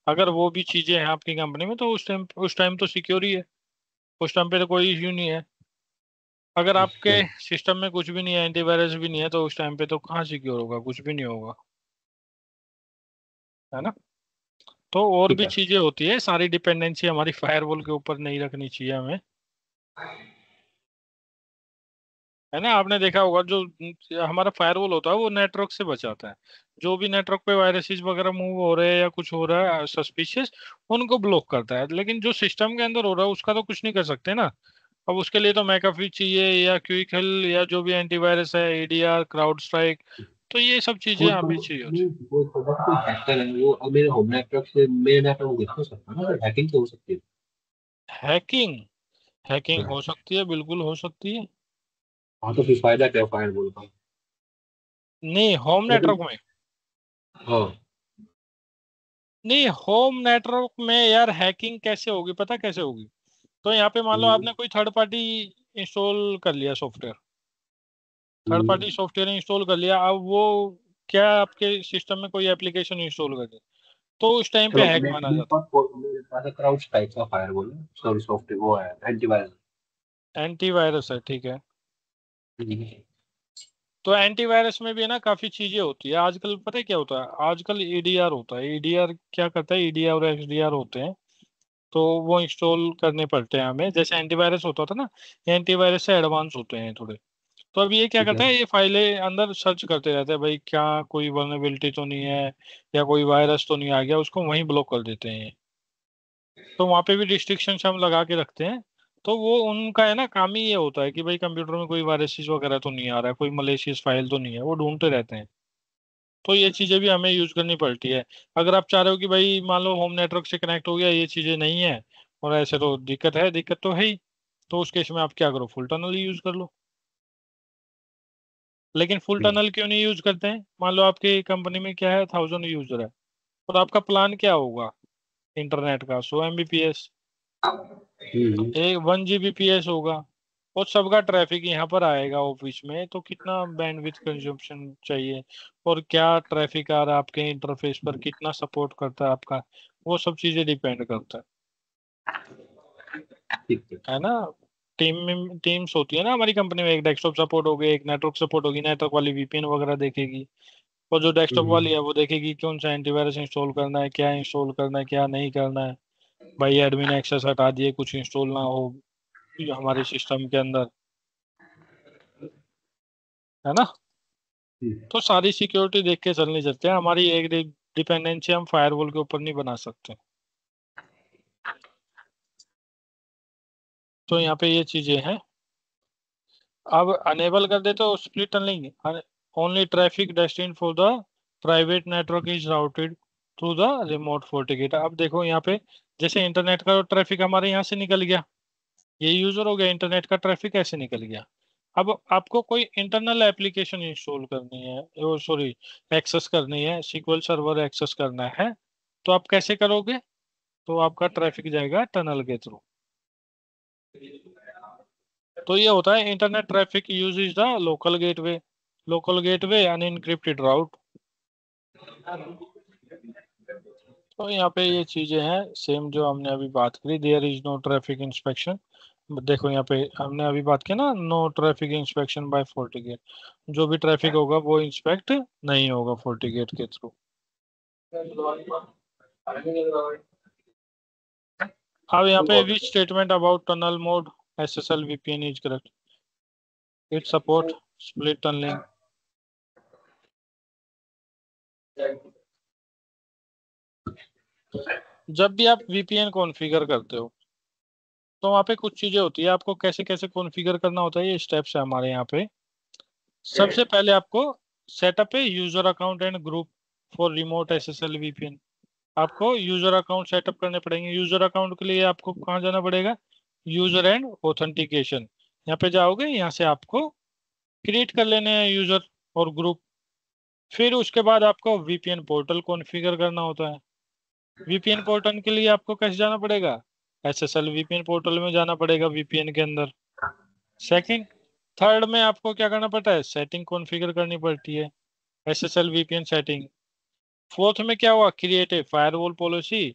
अगर वो भी चीजें हैं आपकी कंपनी में तो उस टाइम तो सिक्योर ही है, उस टाइम पे तो कोई इश्यू नहीं है। अगर आपके अच्छा। सिस्टम में कुछ भी नहीं है, एंटीवायरस भी नहीं है, तो उस टाइम पे तो कहाँ सिक्योर होगा, कुछ भी नहीं होगा, है ना। तो और ठीक भी है। चीजें होती है, सारी डिपेंडेंसी हमारी फायरवॉल के ऊपर नहीं रखनी चाहिए हमें, है ना। आपने देखा होगा जो हमारा फायरवॉल होता है वो नेटवर्क से बचाता है। जो भी नेटवर्क पे वायरसेस वगैरह मूव हो रहे हैं या कुछ हो रहा है सस्पिशियस, उनको ब्लॉक करता है। लेकिन जो सिस्टम के अंदर हो रहा है उसका तो कुछ नहीं कर सकते ना। अब उसके लिए तो मैकाफी चाहिए या क्विक हेल या जो भी एंटीवायरस है, एडीआर, क्राउड स्ट्राइक, तो ये सब चीजें वो यहाँ तो पे चाहिए होती वो तो बस कोई हैकर है, वो अब मेरे होम नेटवर्क से मेरे नेटवर्क को देख नहीं सकता ना, तो हैकिंग तो हो सकती है। है। हैकिंग, हैकिंग हाँ। हो सकती है, बिल्कुल हो सकती है। हाँ, तो फिर फायदा क्या फायर बोल का? नहीं, होम नेटवर्क में, हाँ। नहीं होम नेटवर्क में यार हैकिंग कैसे होगी, पता कैसे होगी? तो यहाँ पे मान लो हम्म, आपने कोई थर्ड पार्टी इंस्टॉल कर लिया सॉफ्टवेयर, थर्ड हम्म। पार्टी सॉफ्टवेयर इंस्टॉल कर लिया। अब वो क्या आपके सिस्टम में कोई एप्लीकेशन इंस्टॉल कर दे, तो उस टाइम पे चलो हैक मैं माना मेरे जाता पास मेरे पास क्राउड टाइप का फायर बोल है, सॉरी सॉफ्टवेयर वो है एंटीवायरस। है। एंटीवायरस है, ठीक है। तो एंटीवायरस में भी ना काफी चीजें होती है आजकल। पता है क्या होता है आजकल? ईडीआर होता है। ईडीआर क्या करता है? ईडीआर और एक्सडीआर होते हैं, तो वो इंस्टॉल करने पड़ते हैं हमें। जैसे एंटीवायरस होता था ना, ये एंटीवायरस से एडवांस होते हैं थोड़े। तो अब ये क्या ठीक करता है। है, ये फाइलें अंदर सर्च करते रहते हैं, भाई क्या कोई वल्नरेबिलिटी तो नहीं है या कोई वायरस तो नहीं आ गया, उसको वहीं ब्लॉक कर देते हैं। तो वहां पे भी रिस्ट्रिक्शन हम लगा के रखते हैं। तो वो उनका है ना, काम ही ये होता है कि भाई कंप्यूटर में कोई वायरसेस वगैरह तो नहीं आ रहा है, कोई मलेशियस फाइल तो नहीं है, वो ढूंढते रहते हैं। तो ये चीजें भी हमें यूज करनी पड़ती है। अगर आप चाह रहे हो कि भाई मान लो होम नेटवर्क से कनेक्ट हो गया, ये चीजें नहीं है और ऐसे तो दिक्कत है, दिक्कत तो है ही, तो उस केस में आप क्या करो, फुल टनल यूज कर लो। लेकिन फुल हम्म, टनल क्यों नहीं यूज करते हैं? मान लो आपकी कंपनी में क्या है, 1000 यूजर है, और आपका प्लान क्या होगा इंटरनेट का? 100 Mbps, हम्म। एक 1 Gbps होगा, और सबका ट्रैफिक यहाँ पर आएगा ऑफिस में, तो कितना बैंडविड्थ कंजप्शन चाहिए, और क्या ट्रैफिक आ रहा है आपके इंटरफेस पर, कितना सपोर्ट करता है आपका, वो सब चीजें डिपेंड करता ठीक है। है ना। टीम में टीम्स होती है ना हमारी कंपनी में, एक डेस्कटॉप सपोर्ट होगी, एक नेटवर्क सपोर्ट होगी, नेटवर्क वाली वीपीएन वगैरह देखेगी, और जो डेस्कटॉप हम्म, वाली है वो देखेगी कौन सा एंटीवायरस इंस्टॉल करना है, क्या इंस्टॉल करना है, क्या नहीं करना है। भाई एडमिन एक्सेस हटा दिए, कुछ इंस्टॉल ना हो हमारे सिस्टम के अंदर, है ना। हम्म। तो सारी सिक्योरिटी देख के चलनी चाहिए। हमारी एक डिपेंडेंसी हम फायरवॉल के ऊपर नहीं बना सकते। तो यहाँ पे ये चीजें हैं। अब अनेबल कर दे तो split tunnelling, only traffic destined for the private network is routed through the remote FortiGate। अब देखो यहाँ पे, जैसे इंटरनेट का ट्रैफिक हमारे यहाँ से निकल गया, ये यूजर हो गया, इंटरनेट का ट्रैफिक ऐसे निकल गया। अब आपको कोई इंटरनल एप्लीकेशन इंस्टॉल करनी है, ओ सॉरी, एक्सेस करनी है, SQL सर्वर एक्सेस करना है, तो आप कैसे करोगे? तो आपका ट्रैफिक जाएगा टनल के थ्रू। तो ये होता है internet traffic use the local gateway, local gateway unencrypted route. तो यहाँ पे ये चीजें हैं सेम जो हमने अभी बात करी, there is no traffic inspection. देखो यहाँ पे हमने अभी बात की ना, no traffic inspection by FortiGate, जो भी ट्रैफिक होगा वो इंस्पेक्ट नहीं होगा FortiGate के थ्रू। अब यहाँ पे which statement about tunnel mode SSL VPN is correct? It support split tunnelling. जब भी आप VPN कॉन्फ़िगर करते हो, तो वहाँ पे कुछ चीजें होती है, आपको कैसे कैसे कॉन्फ़िगर करना होता है, ये स्टेप्स है हमारे यहाँ पे। सबसे पहले आपको सेटअप है user account and group for remote SSL VPN। आपको यूजर अकाउंट सेटअप करने पड़ेंगे। यूजर अकाउंट के लिए आपको कहाँ जाना पड़ेगा? यूजर एंड ऑथेंटिकेशन, यहाँ पे जाओगे, यहाँ से आपको क्रिएट कर लेने हैं यूजर और ग्रुप। फिर उसके बाद आपको VPN पोर्टल कॉन्फ़िगर करना होता है। VPN पोर्टल के लिए आपको कैसे जाना पड़ेगा? SSL VPN पोर्टल में जाना पड़ेगा VPN के अंदर। सेकंड, थर्ड में आपको क्या करना पड़ता है? सेटिंग कॉन्फ़िगर करनी पड़ती है, SSL VPN सेटिंग। फोर्थ में क्या हुआ? Create a firewall policy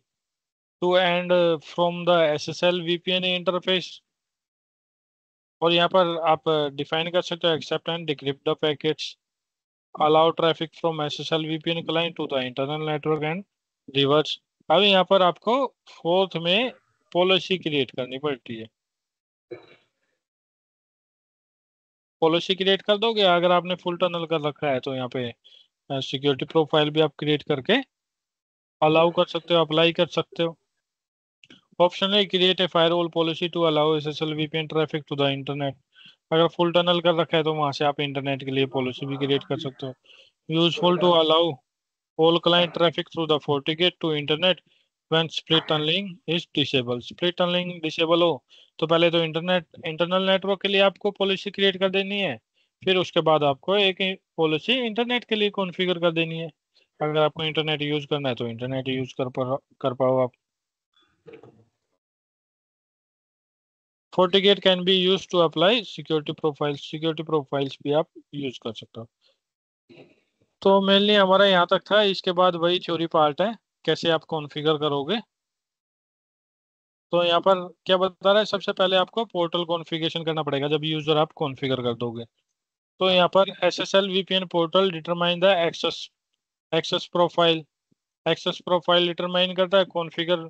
to and from the SSL VPN interface. और यहाँ पर आप डिफाइन कर सकते हो accept and decrypt the packets, allow traffic from SSL VPN client to the internal network and reverse. अब यहाँ पर आपको फोर्थ में पॉलिसी क्रिएट करनी पड़ती है। पॉलिसी क्रिएट कर दोगे। अगर आपने फुल टनल कर रखा है तो यहाँ पे सिक्योरिटी प्रोफाइल भी आप क्रिएट करके अलाउ कर सकते हो, अप्लाई कर सकते हो। ऑप्शन है create a firewall policy to allow SSL VPN traffic to the internet. अगर फुल टनल कर रखा है तो वहां से आप इंटरनेट के लिए पॉलिसी भी क्रिएट कर सकते हो। Useful to allow all client traffic through the FortiGate to internet when split tunnelling is disable. Split tunnelling disable हो तो पहले तो इंटरनेट इंटरनल नेटवर्क के लिए आपको पॉलिसी क्रिएट कर देनी है, फिर उसके बाद आपको एक पॉलिसी इंटरनेट के लिए कॉन्फ़िगर कर देनी है। अगर आपको इंटरनेट यूज करना है तो इंटरनेट यूज कर पाओ आप। FortiGate can be use to apply security profiles भी आप यूज कर सकते हो। तो मेनली हमारा यहाँ तक था, इसके बाद वही थ्योरी पार्ट है कैसे आप कॉन्फ़िगर करोगे। तो यहाँ पर क्या बता रहा है, सबसे पहले आपको पोर्टल कॉन्फ़िगरेशन करना पड़ेगा जब यूजर आप कॉन्फ़िगर कर दोगे। तो यहाँ पर SSL VPN portal determine the access access profile. Access profile determine करता है configure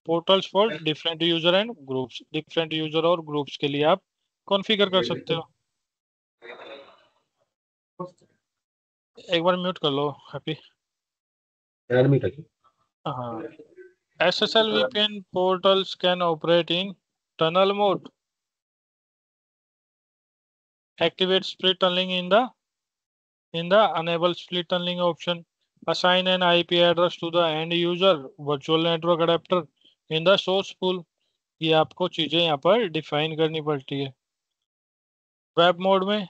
portals for different user and groups. Different user और ग्रुप्स के लिए आप कॉन्फ़िगर कर सकते हो। एक बार म्यूट कर लो हैप्पी। एडमिट है। हाँ, SSL VPN portals can operate in tunnel mode. Activate split tunneling in the enable split tunneling option. Assign an IP address to the end user virtual network adapter in the source pool. ये आपको चीजें यहाँ पर define करनी पड़ती है। Web mode में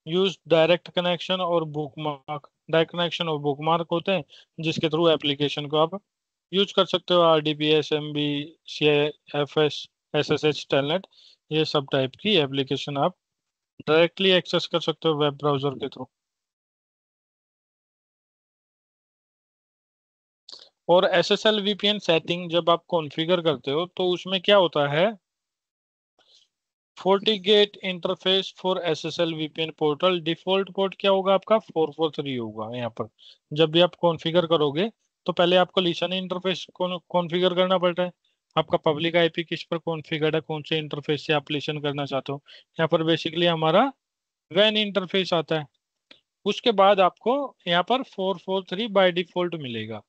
use direct connection और बुकमार्क। डायरेक्ट कनेक्शन और बुकमार्क होते हैं जिसके थ्रू एप्लीकेशन को आप यूज कर सकते हो। RDP, SMB, CIFS, SSH, telnet, ये सब टाइप की एप्लीकेशन आप डायरेक्टली एक्सेस कर सकते हो वेब ब्राउजर के थ्रू। और SSL VPN सेटिंग जब आप कॉन्फ़िगर करते हो तो उसमें क्या होता है, FortiGate interface for SSL VPN portal default port क्या होगा आपका 443 होगा। यहाँ पर जब भी आप कॉन्फ़िगर करोगे तो पहले आपको लिसन इंटरफेस कॉन्फ़िगर करना पड़ता है। आपका पब्लिक IP किस पर कॉन्फ़िगर है, कौन से इंटरफेस से आप लिसन करना चाहते हो। यहाँ पर बेसिकली हमारा वैन इंटरफेस आता है। उसके बाद आपको यहाँ पर 443 बाय डिफॉल्ट मिलेगा।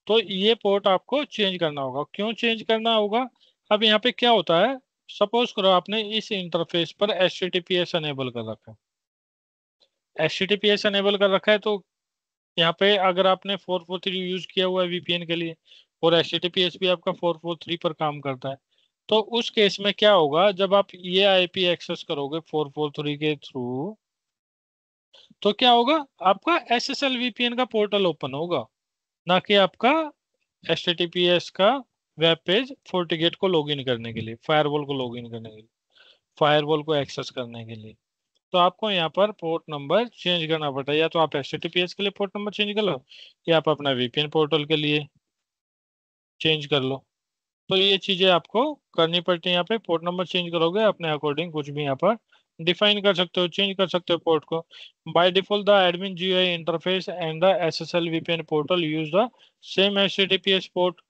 तो ये पोर्ट आपको चेंज करना होगा। क्यों चेंज करना होगा, अब यहाँ पे क्या होता है, सपोज करो आपने इस इंटरफेस पर HTTPS अनेबल कर रखा है। HTTPS अनेबल कर रखा है तो यहाँ पे अगर आपने 443 यूज किया हुआ है VPN के लिए और HTTPS भी आपका 443 पर काम करता है, तो उस केस में क्या होगा, जब आप ये IP एक्सेस करोगे 443 के थ्रू तो क्या होगा, आपका SSL VPN का पोर्टल ओपन होगा, ना कि आपका HTTPS का वेब पेज FortiGate को लॉगिन करने के लिए, फायरवॉल को लॉगिन करने के लिए, फायरवॉल को एक्सेस करने के लिए। तो आपको यहाँ पर पोर्ट नंबर चेंज करना पड़ता है। या तो आप HTTPS के लिए पोर्ट नंबर चेंज कर लो या आप अपना VPN पोर्टल के लिए चेंज कर लो। तो ये चीजें आपको करनी पड़ती है। यहाँ पे पोर्ट नंबर चेंज करोगे अपने अकॉर्डिंग कुछ भी यहाँ पर डिफाइन कर सकते हो, चेंज कर सकते हो पोर्ट को। By default the admin GUI interface and the SSL VPN portal use the same HTTPS port.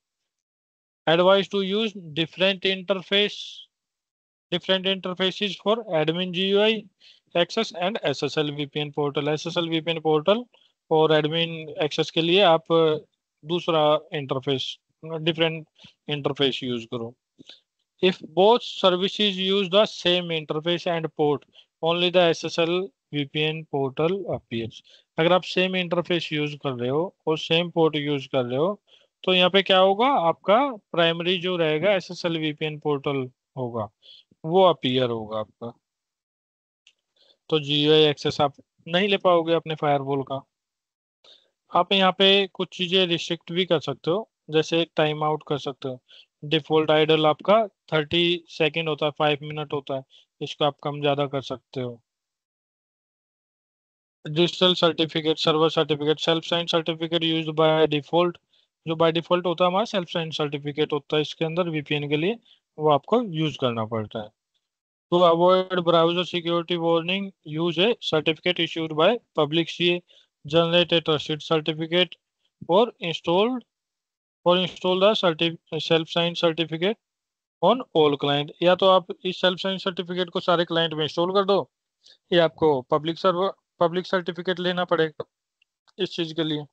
Advised to use different interfaces for admin GUI access and SSL VPN portal। SSL VPN portal और admin access के लिए आप दूसरा interface, different interface use करो। If both services use the same interface and port, only the SSL VPN portal appears। अगर आप same interface use कर रहे हो और सेम पोर्ट यूज कर रहे हो तो यहाँ पे क्या होगा, आपका प्राइमरी जो रहेगा SSL VPN पोर्टल होगा, वो अपीयर होगा आपका। तो GUI एक्सेस आप नहीं ले पाओगे अपने फायरवॉल का। आप यहाँ पे कुछ चीजें रिस्ट्रिक्ट भी कर सकते हो, जैसे टाइम आउट कर सकते हो। डिफॉल्ट आइडल आपका 30 सेकेंड होता है, 5 मिनट होता है, इसको आप कम ज्यादा कर सकते हो। Digital certificate, server certificate, self sign certificate used by default. जो बाय डिफॉल्ट होता है हमारा सेल्फ साइन सर्टिफिकेट होता है इसके अंदर VPN के लिए, वो आपको यूज करना पड़ता है। To avoid browser security warning, use a certificate issued by public CA, generate a trusted certificate, or install the self-signed certificate on all client। या तो आप इस सेल्फ साइन सर्टिफिकेट को सारे क्लाइंट में इंस्टॉल कर दो ये आपको पब्लिक सर्टिफिकेट लेना पड़ेगा इस चीज के लिए।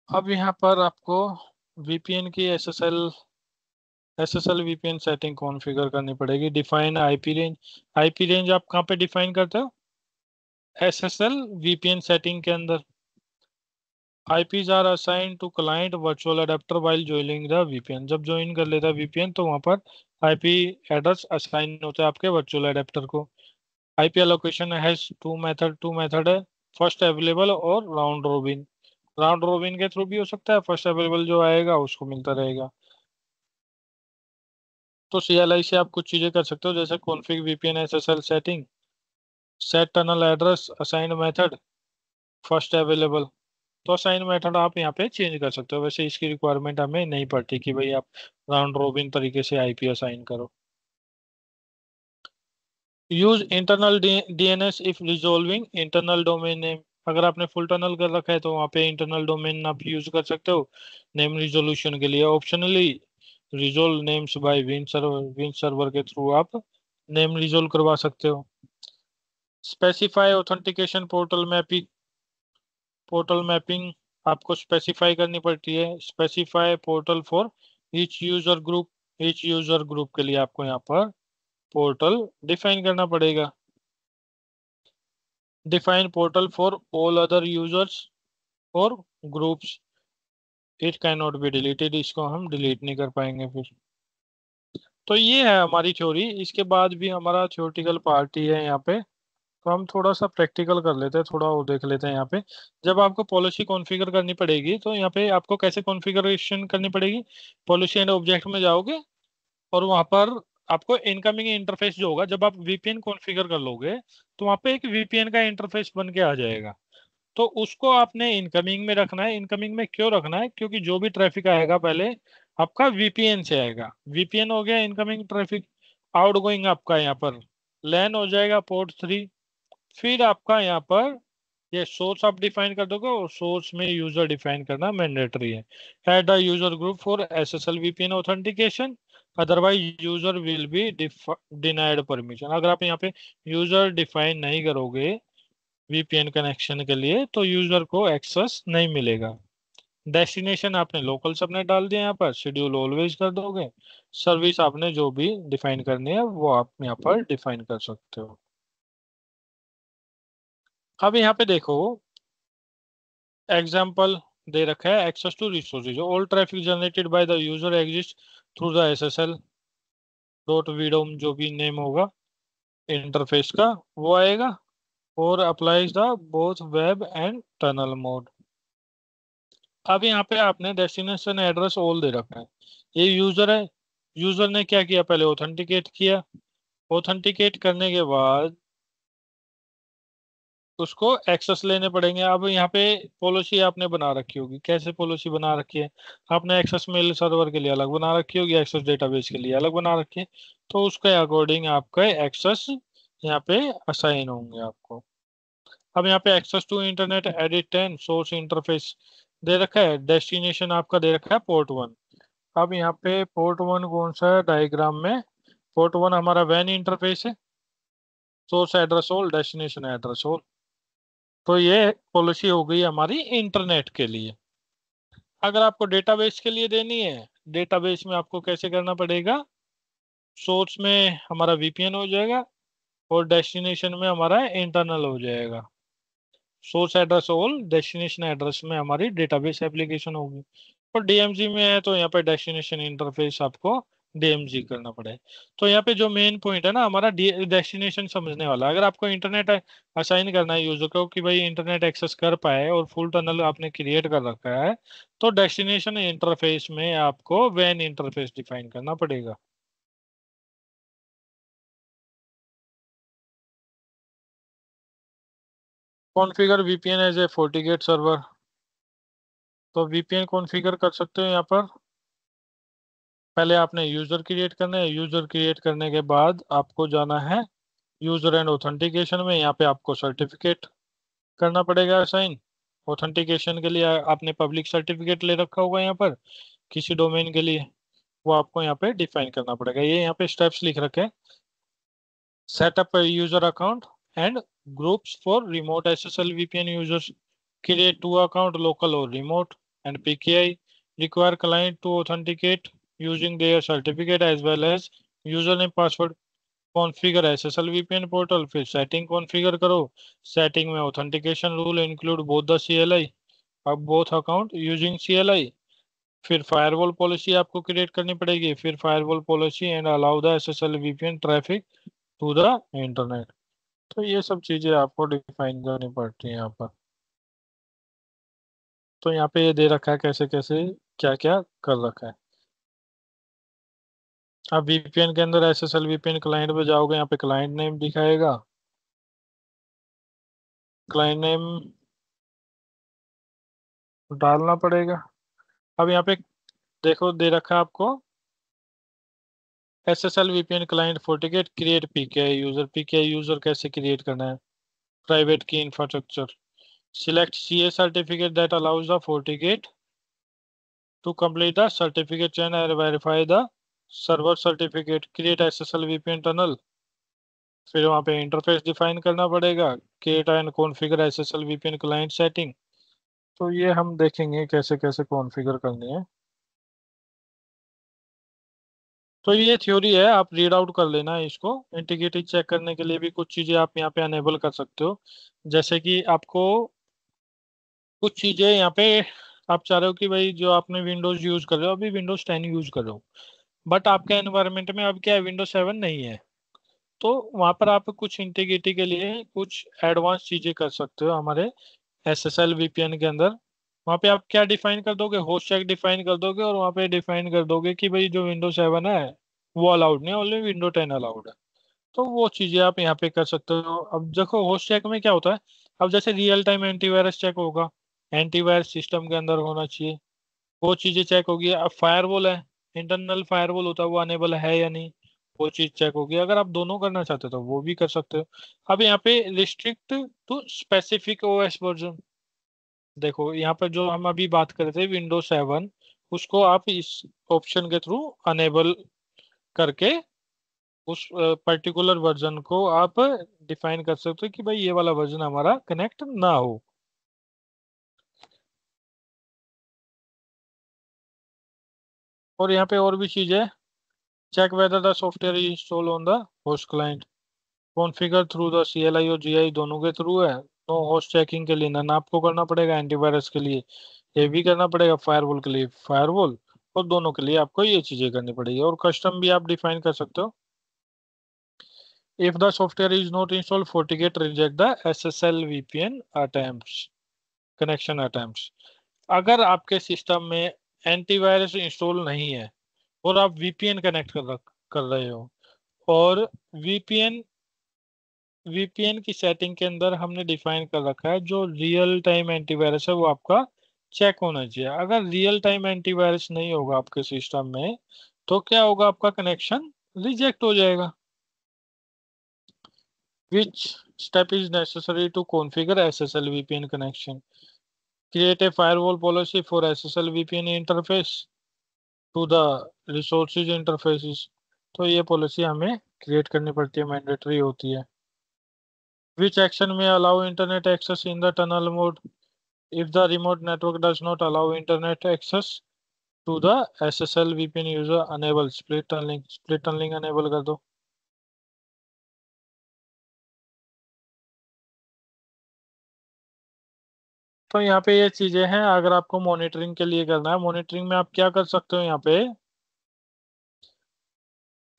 अब यहाँ पर आपको वीपीएन की एसएसएल वीपीएन सेटिंग कॉन्फ़िगर करनी पड़ेगी। Define IP range. IP range आप कहाँ पे डिफाइन करते हो? एसएसएल वीपीएन सेटिंग के अंदर। IPs are assign to client virtual adapter while joining the VPN। जब ज्वाइन कर लेता है VPN तो वहां पर आईपी एड्रेस असाइन होता है आपके वर्चुअल अडेप्टर को। IP allocation has two method है, फर्स्ट अवेलेबल और राउंड रोबिन। राउंड रोबिन के थ्रू भी हो सकता है, फर्स्ट अवेलेबल जो आएगा उसको मिलता रहेगा। तो CLI से आप कुछ चीजें कर सकते हो, जैसे config VPN SSL setting, set tunnel address, assign method, first available. तो असाइन मेथड आप यहाँ पे चेंज कर सकते हो। वैसे इसकी रिक्वायरमेंट हमें नहीं पड़ती कि भाई आप राउंड रोबिन तरीके से आईपी असाइन करो। Use internal DNS if resolving internal domain name. अगर आपने फुल टनल कर रखा है तो वहाँ पे इंटरनल डोमेन आप यूज कर सकते हो नेम रिजोल्यूशन के लिए। ऑप्शनली रिजोल्व नेम्स बाय विन सर्वर के थ्रू आप नेम रिजोल्व करवा सकते हो। स्पेसिफाई ऑथेंटिकेशन पोर्टल मैपिंग आपको स्पेसिफाई करनी पड़ती है। Specify portal for each user group के लिए आपको यहाँ पर पोर्टल डिफाइन करना पड़ेगा। Define portal for all other users और groups, it can not be deleted. इसको हम डिलीट नहीं कर पाएंगे फिर। तो ये है हमारी थ्योरी। इसके बाद भी हमारा थ्योरेटिकल पार्ट ही है यहाँ पे। तो हम थोड़ा सा प्रैक्टिकल कर लेते हैं, थोड़ा वो देख लेते हैं यहाँ पे। जब आपको पॉलिसी कॉन्फ़िगर करनी पड़ेगी तो यहाँ पे आपको कैसे कॉन्फ़िगरेशन करनी पड़ेगी? पॉलिसी एंड ऑब्जेक्ट में जाओगे और वहां पर आपको इनकमिंग इंटरफेस जो होगा, जब आप VPN कॉन्फ़िगर कर लोगे तो वहां पे एक VPN का इंटरफेस बन के आ जाएगा। तो उसको आपने इनकमिंग में रखना है। इनकमिंग में क्यों रखना है? क्योंकि जो भी ट्रैफिक आएगा पहले आपका VPN से आएगा। VPN हो गया इनकमिंग ट्रैफिक। आउटगोइंग आपका यहाँ पर लैन हो जाएगा पोर्ट 3। फिर आपका यहाँ पर ये सोर्स आप डिफाइन कर दोगे और सोर्स में यूजर डिफाइन करना मैंडेटरी है। Add a user group for SSL VPN authentication, otherwise user will be denied permission. अगर आप यहाँ पे यूजर डिफाइन नहीं करोगे VPN कनेक्शन के लिए तो यूजर को एक्सेस नहीं मिलेगा। डेस्टिनेशन आपने लोकल सबनेट डाल दिया, यहाँ पर शेड्यूल ऑलवेज कर दोगे। सर्विस आपने जो भी डिफाइन करनी है वो आप यहाँ पर डिफाइन कर सकते हो। अब यहाँ पे देखो एग्जाम्पल दे रखा है। Access to resources, all traffic generated by the user exist through the SSL dot VDOM, जो भी नेम होगा इंटरफेस का वो आएगा। और applies the both web and tunnel mode. अब यहाँ पे आपने डेस्टिनेशन एड्रेस ऑल दे रखा है। ये यूजर है। यूजर ने क्या किया? पहले ऑथेंटिकेट किया। ऑथेंटिकेट करने के बाद उसको एक्सेस लेने पड़ेंगे। अब यहाँ पे पॉलिसी आपने बना रखी होगी। कैसे पॉलिसी बना रखी है? आपने एक्सेस मेल सर्वर के लिए अलग बना रखी होगी, एक्सेस डेटाबेस के लिए अलग बना रखी है। तो उसके अकॉर्डिंग आपका एक्सेस यहाँ पे असाइन होंगे आपको। अब यहाँ पे access to internet edit 10 source interface दे रखा है। डेस्टिनेशन आपका दे रखा है पोर्ट 1। अब यहाँ पे पोर्ट 1 कौन सा है डायग्राम में? पोर्ट 1 हमारा वैन इंटरफेस है। Source address whole, destination address whole. तो ये पॉलिसी हो गई हमारी इंटरनेट के लिए। अगर आपको डेटाबेस के लिए देनी है, डेटाबेस में आपको कैसे करना पड़ेगा? सोर्स में हमारा VPN हो जाएगा और डेस्टिनेशन में हमारा इंटरनल हो जाएगा। Source address whole, destination address में हमारी डेटाबेस एप्लीकेशन होगी। और DMZ में है तो यहाँ पे डेस्टिनेशन इंटरफेस आपको DMZ करना पड़े। तो यहाँ पे जो मेन पॉइंट है ना हमारा डेस्टिनेशन समझने वाला। अगर आपको इंटरनेट असाइन करना है यूजर को कि भाई इंटरनेट एक्सेस कर पाए और फुल टनल आपने क्रिएट कर रखा है, तो डेस्टिनेशन इंटरफेस में आपको वैन इंटरफेस डिफाइन करना पड़ेगा। Configure VPN as a FortiGate server. तो VPN कॉन्फ़िगर कर सकते हो यहाँ पर। पहले आपने यूजर क्रिएट करना है। यूजर क्रिएट करने के बाद आपको जाना है यूजर एंड ऑथेंटिकेशन में। यहाँ पे आपको सर्टिफिकेट करना पड़ेगा साइन। ऑथेंटिकेशन के लिए आपने पब्लिक सर्टिफिकेट ले रखा होगा यहाँ पर किसी डोमेन के लिए। वो आपको यहाँ पे डिफाइन करना पड़ेगा। ये यहाँ पे स्टेप्स लिख रखे हैं। Setup user account and groups for remote SSL VPN users, create two account local और remote, and PKI require client to authenticate using their certificate as well as user name password. Configure SSL VPN portal, फिर setting configure करो। Setting में authentication rule include both the CLI, अब both account using CLI. फिर firewall policy आपको create करनी पड़ेगी, फिर firewall policy and allow the SSL VPN traffic to the internet. तो ये सब चीजें आपको डिफाइन करनी पड़ती है यहाँ पर। तो यहाँ पे ये दे रखा है कैसे कैसे क्या क्या कर रखा है। अब वीपीएन के अंदर एसएसएल वीपीएन क्लाइंट पे जाओगे, यहाँ पे क्लाइंट नेम दिखाएगा। क्लाइंट नेम डालना पड़ेगा। अब यहाँ पे देखो दे रखा है आपको SSL VPN client FortiGate create PKI user. PKI user कैसे क्रिएट करना है? Private key infrastructure, select CA certificate that allows the FortiGate to complete the certificate chain and verify the server certificate, create SSL VPN tunnel। फिर वहाँ पे interface define करना पड़ेगा, create and configure SSL VPN client setting। तो ये हम देखेंगे कैसे कैसे कॉन्फ़िगर करनी है। तो ये थ्योरी है, आप रीड आउट कर लेना इसको। इंटीग्रिटी चेक करने के लिए भी कुछ चीजें आप यहाँ पे अनेबल कर सकते हो। जैसे कि आपको कुछ चीजें यहाँ पे आप चाह रहे हो कि भाई जो आपने विंडोज यूज कर रहे हो, अभी विंडोज 10 यूज कर रहे हो, बट आपके एनवायरनमेंट में अब क्या है, विंडोज 7 नहीं है। तो वहां पर आप कुछ इंटीग्रिटी के लिए कुछ एडवांस चीजें कर सकते हो हमारे एसएसएल वीपीएन के अंदर। वहां पे आप क्या डिफाइन कर दोगे, होस्ट चेक डिफाइन कर दोगे, और वहां पे डिफाइन कर दोगे कि भाई जो विंडो 7 है वो अलाउड नहीं, ओनली विंडो 10 अलाउड है। तो वो चीजें आप यहाँ पे कर सकते हो। अब देखो होस्ट चेक में क्या होता है, अब जैसे रियल टाइम एंटीवायरस चेक होगा, एंटीवायरस सिस्टम के अंदर होना चाहिए, वो चीजें चेक होगी। अब फायरवॉल है, इंटरनल फायरवॉल होता है, वो अनेबल है या नहीं, वो चीज चेक होगी। अगर आप दोनों करना चाहते हो तो वो भी कर सकते हो। अब यहाँ पे restrict to specific OS version, देखो यहाँ पर जो हम अभी बात कर रहे थे विंडोज 7, उसको आप इस ऑप्शन के थ्रू अनेबल करके उस पर्टिकुलर वर्जन को आप डिफाइन कर सकते हो कि भाई ये वाला वर्जन हमारा कनेक्ट ना हो। और यहाँ पे और भी चीजें, check whether the software install on the host client, configure through the CLI और जीआई दोनों के थ्रू है। नो होस्ट चेकिंग के लिए नन आपको करना पड़ेगा, एंटीवायरस के लिए ये भी करना पड़ेगा, फायरवॉल के लिए फायरवॉल, और दोनों के लिए आपको ये चीजें करनी पड़ेगी। और कस्टम भी आप डिफाइन कर सकते हो। If the software is not install FortiGate reject the SSL VPN attempts, connection attempts. अगर आपके सिस्टम में एंटीवायरस इंस्टॉल नहीं है और आप वीपीएन कनेक्ट कर रहे हो, और वीपीएन वीपीएन की सेटिंग के अंदर हमने डिफाइन कर रखा है जो रियल टाइम एंटीवायरस है वो आपका चेक होना चाहिए। अगर रियल टाइम एंटीवायरस नहीं होगा आपके सिस्टम में, तो क्या होगा, आपका कनेक्शन रिजेक्ट हो जाएगा। Which step is necessary to configure SSL VPN connection, create a firewall policy for SSL VPN interface to the resources interfaces. तो ये पॉलिसी हमें क्रिएट करनी पड़ती है, मैंडेटरी होती है। विच एक्शन में allow internet access in the tunnel mode, if the remote network does not allow internet access to the SSL VPN user, enable split tunneling, split tunneling enable कर दो। तो यहाँ पे ये चीजें हैं, अगर आपको मॉनिटरिंग के लिए करना है, मॉनिटरिंग में आप क्या कर सकते हो यहाँ पे,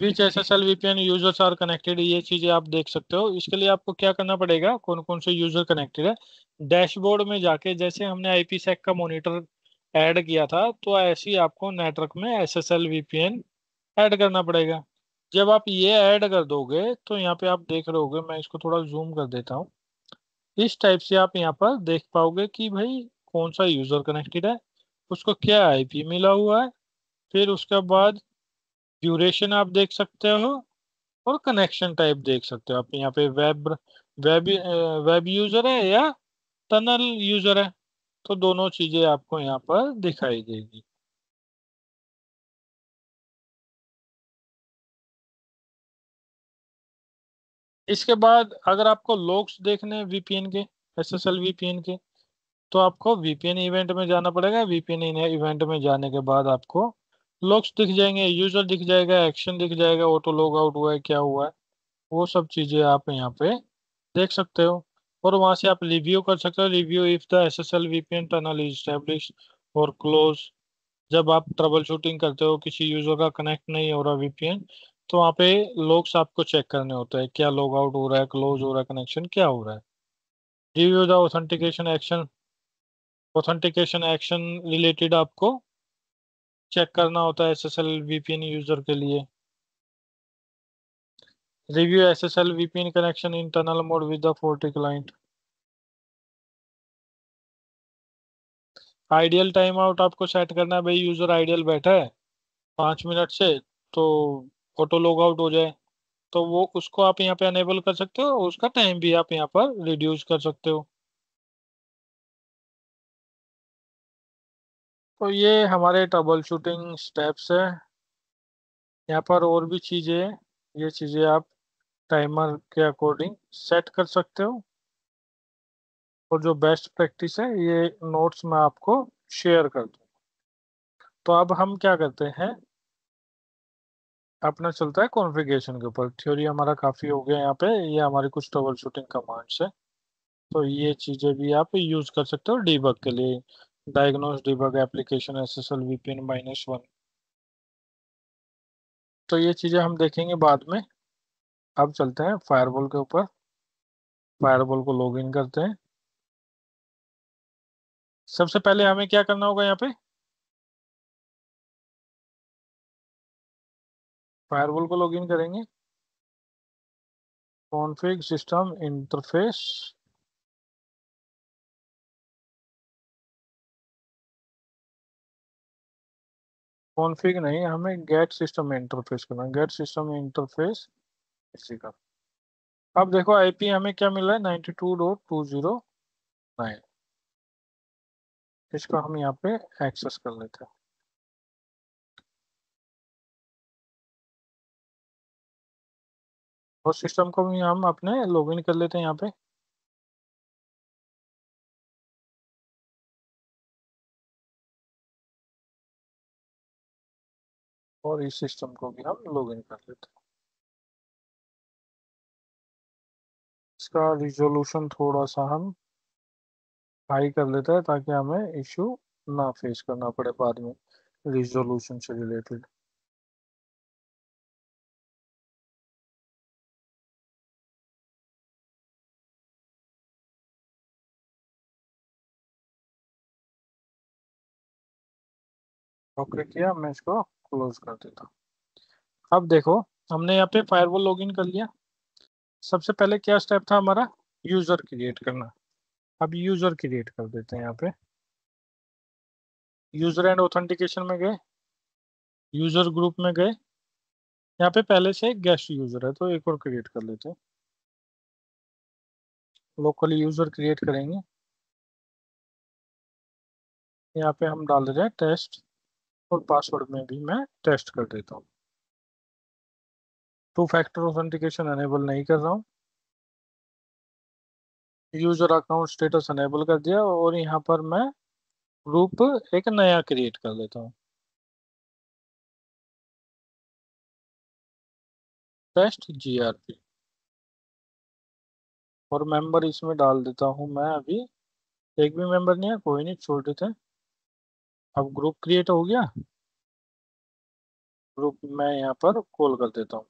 which SSL VPN users are connected, ये चीजें आप देख सकते हो। इसके लिए आपको क्या करना पड़ेगा, कौन कौन से यूजर कनेक्टेड है, डैशबोर्ड में जाके जैसे हमने IPsec का मॉनिटर ऐड किया था, तो ऐसे ही आपको नेटवर्क में SSL VPN ऐड करना पड़ेगा। जब आप ये ऐड कर दोगे तो यहाँ पे आप देख रहे होगे, मैं इसको थोड़ा जूम कर देता हूँ, इस टाइप से आप यहाँ पर देख पाओगे कि भाई कौन सा यूजर कनेक्टेड है, उसको क्या आईपी मिला हुआ है, फिर उसके बाद ड्यूरेशन आप देख सकते हो, और कनेक्शन टाइप देख सकते हो आप। यहाँ पे वेब वेब यूजर है या टनल यूजर है, तो दोनों चीजें आपको यहाँ पर दिखाई देगी। इसके बाद अगर आपको लॉग्स देखने वीपीएन के, एसएसएल वीपीएन के, तो आपको वीपीएन इवेंट में जाना पड़ेगा। वीपीएन इवेंट में जाने के बाद आपको लॉग्स दिख जाएंगे, यूजर दिख जाएगा, एक्शन दिख जाएगा, ऑटो लॉग आउट हुआ है क्या हुआ है, वो सब चीजें आप यहाँ पे देख सकते हो। और वहां से आप रिव्यू कर सकते हो, review if the SSL VPN tunnel is establish और क्लोज। जब आप ट्रबल शूटिंग करते हो, किसी यूजर का कनेक्ट नहीं हो रहा वीपीएन, तो वहाँ पे लॉग्स आपको चेक करने होते हैं, क्या लॉग आउट हो रहा है, क्लोज हो रहा है कनेक्शन, क्या हो रहा है। Review the authentication action related आपको चेक करना होता है एसएसएल वीपीएन यूजर के लिए। Review SSL VPN connection in tunnel mode with the forty client. Ideal time out आपको सेट करना है, भाई यूजर आइडियल बैठा है 5 मिनट से, तो ऑटो लॉग आउट हो जाए, तो वो उसको आप यहाँ पे अनेबल कर सकते हो, उसका टाइम भी आप यहाँ पर रिड्यूस कर सकते हो। तो ये हमारे ट्रबल शूटिंग स्टेप्स है। यहाँ पर और भी चीजें हैं, ये चीजें आप टाइमर के अकॉर्डिंग सेट कर सकते हो। और जो बेस्ट प्रैक्टिस है ये नोट्स में आपको शेयर कर दूँ। तो अब हम क्या करते हैं, अपना चलता है कॉन्फ़िगरेशन के ऊपर। थ्योरी हमारा काफी हो गया यहाँ पे, ये हमारी कुछ ट्रबल शूटिंग कमांड्स है। तो ये चीजें भी आप यूज कर सकते हो डीबग के लिए। Diagnose debug application SSL VPN -1। तो ये चीजें हम देखेंगे बाद में। अब चलते हैं फायरवॉल के ऊपर। फायरवॉल को लॉगिन करते हैं। सबसे पहले हमें क्या करना होगा, यहाँ पे फायरवॉल को लॉगिन करेंगे। कॉन्फ़िग सिस्टम इंटरफेस, कॉन्फ़िग नहीं, हमें गेट सिस्टम इंटरफेस करना है। गेट सिस्टम इंटरफेस इसी का। अब देखो आईपी हमें क्या मिला है, 92.209। इसको हम यहाँ पे एक्सेस कर लेते हैं। और सिस्टम को भी हम अपने लॉगिन कर लेते हैं यहाँ पे। और इस सिस्टम को भी हम लॉगिन कर लेते हैं। इसका रिजोल्यूशन थोड़ा सा हम हाई कर लेते हैं, ताकि हमें इशू ना फेस करना पड़े बाद में रिजोल्यूशन से रिलेटेड। ओके किया, मैं इसको क्लोज कर देता हूँ। अब देखो, हमने यहाँ पे फायरवॉल लॉगिन कर लिया। सबसे पहले क्या स्टेप था हमारा, यूजर क्रिएट करना। अब यूजर क्रिएट कर देते हैं यहाँ पे। यूजर एंड ऑथेंटिकेशन में गए, यूजर ग्रुप में गए। यहाँ पे पहले से एक गेस्ट यूजर है, तो एक और क्रिएट कर लेते हैं। लोकली यूजर क्रिएट करेंगे। यहाँ पे हम डाल देते हैं टेस्ट, और पासवर्ड में भी मैं टेस्ट कर देता हूँ। 2 फैक्टर ऑथेंटिकेशन अनेबल नहीं कर रहा हूँ। यूजर अकाउंट स्टेटस अनेबल कर दिया, और यहाँ पर मैं ग्रुप एक नया क्रिएट कर लेता हूँ, टेस्ट जीआरपी। और मेंबर इसमें डाल देता हूँ मैं अभी। एक भी मेंबर नहीं है, कोई नहीं, छोड़ देते हैं। अब ग्रुप क्रिएट हो गया। ग्रुप मैं यहाँ पर कॉल कर देता हूँ।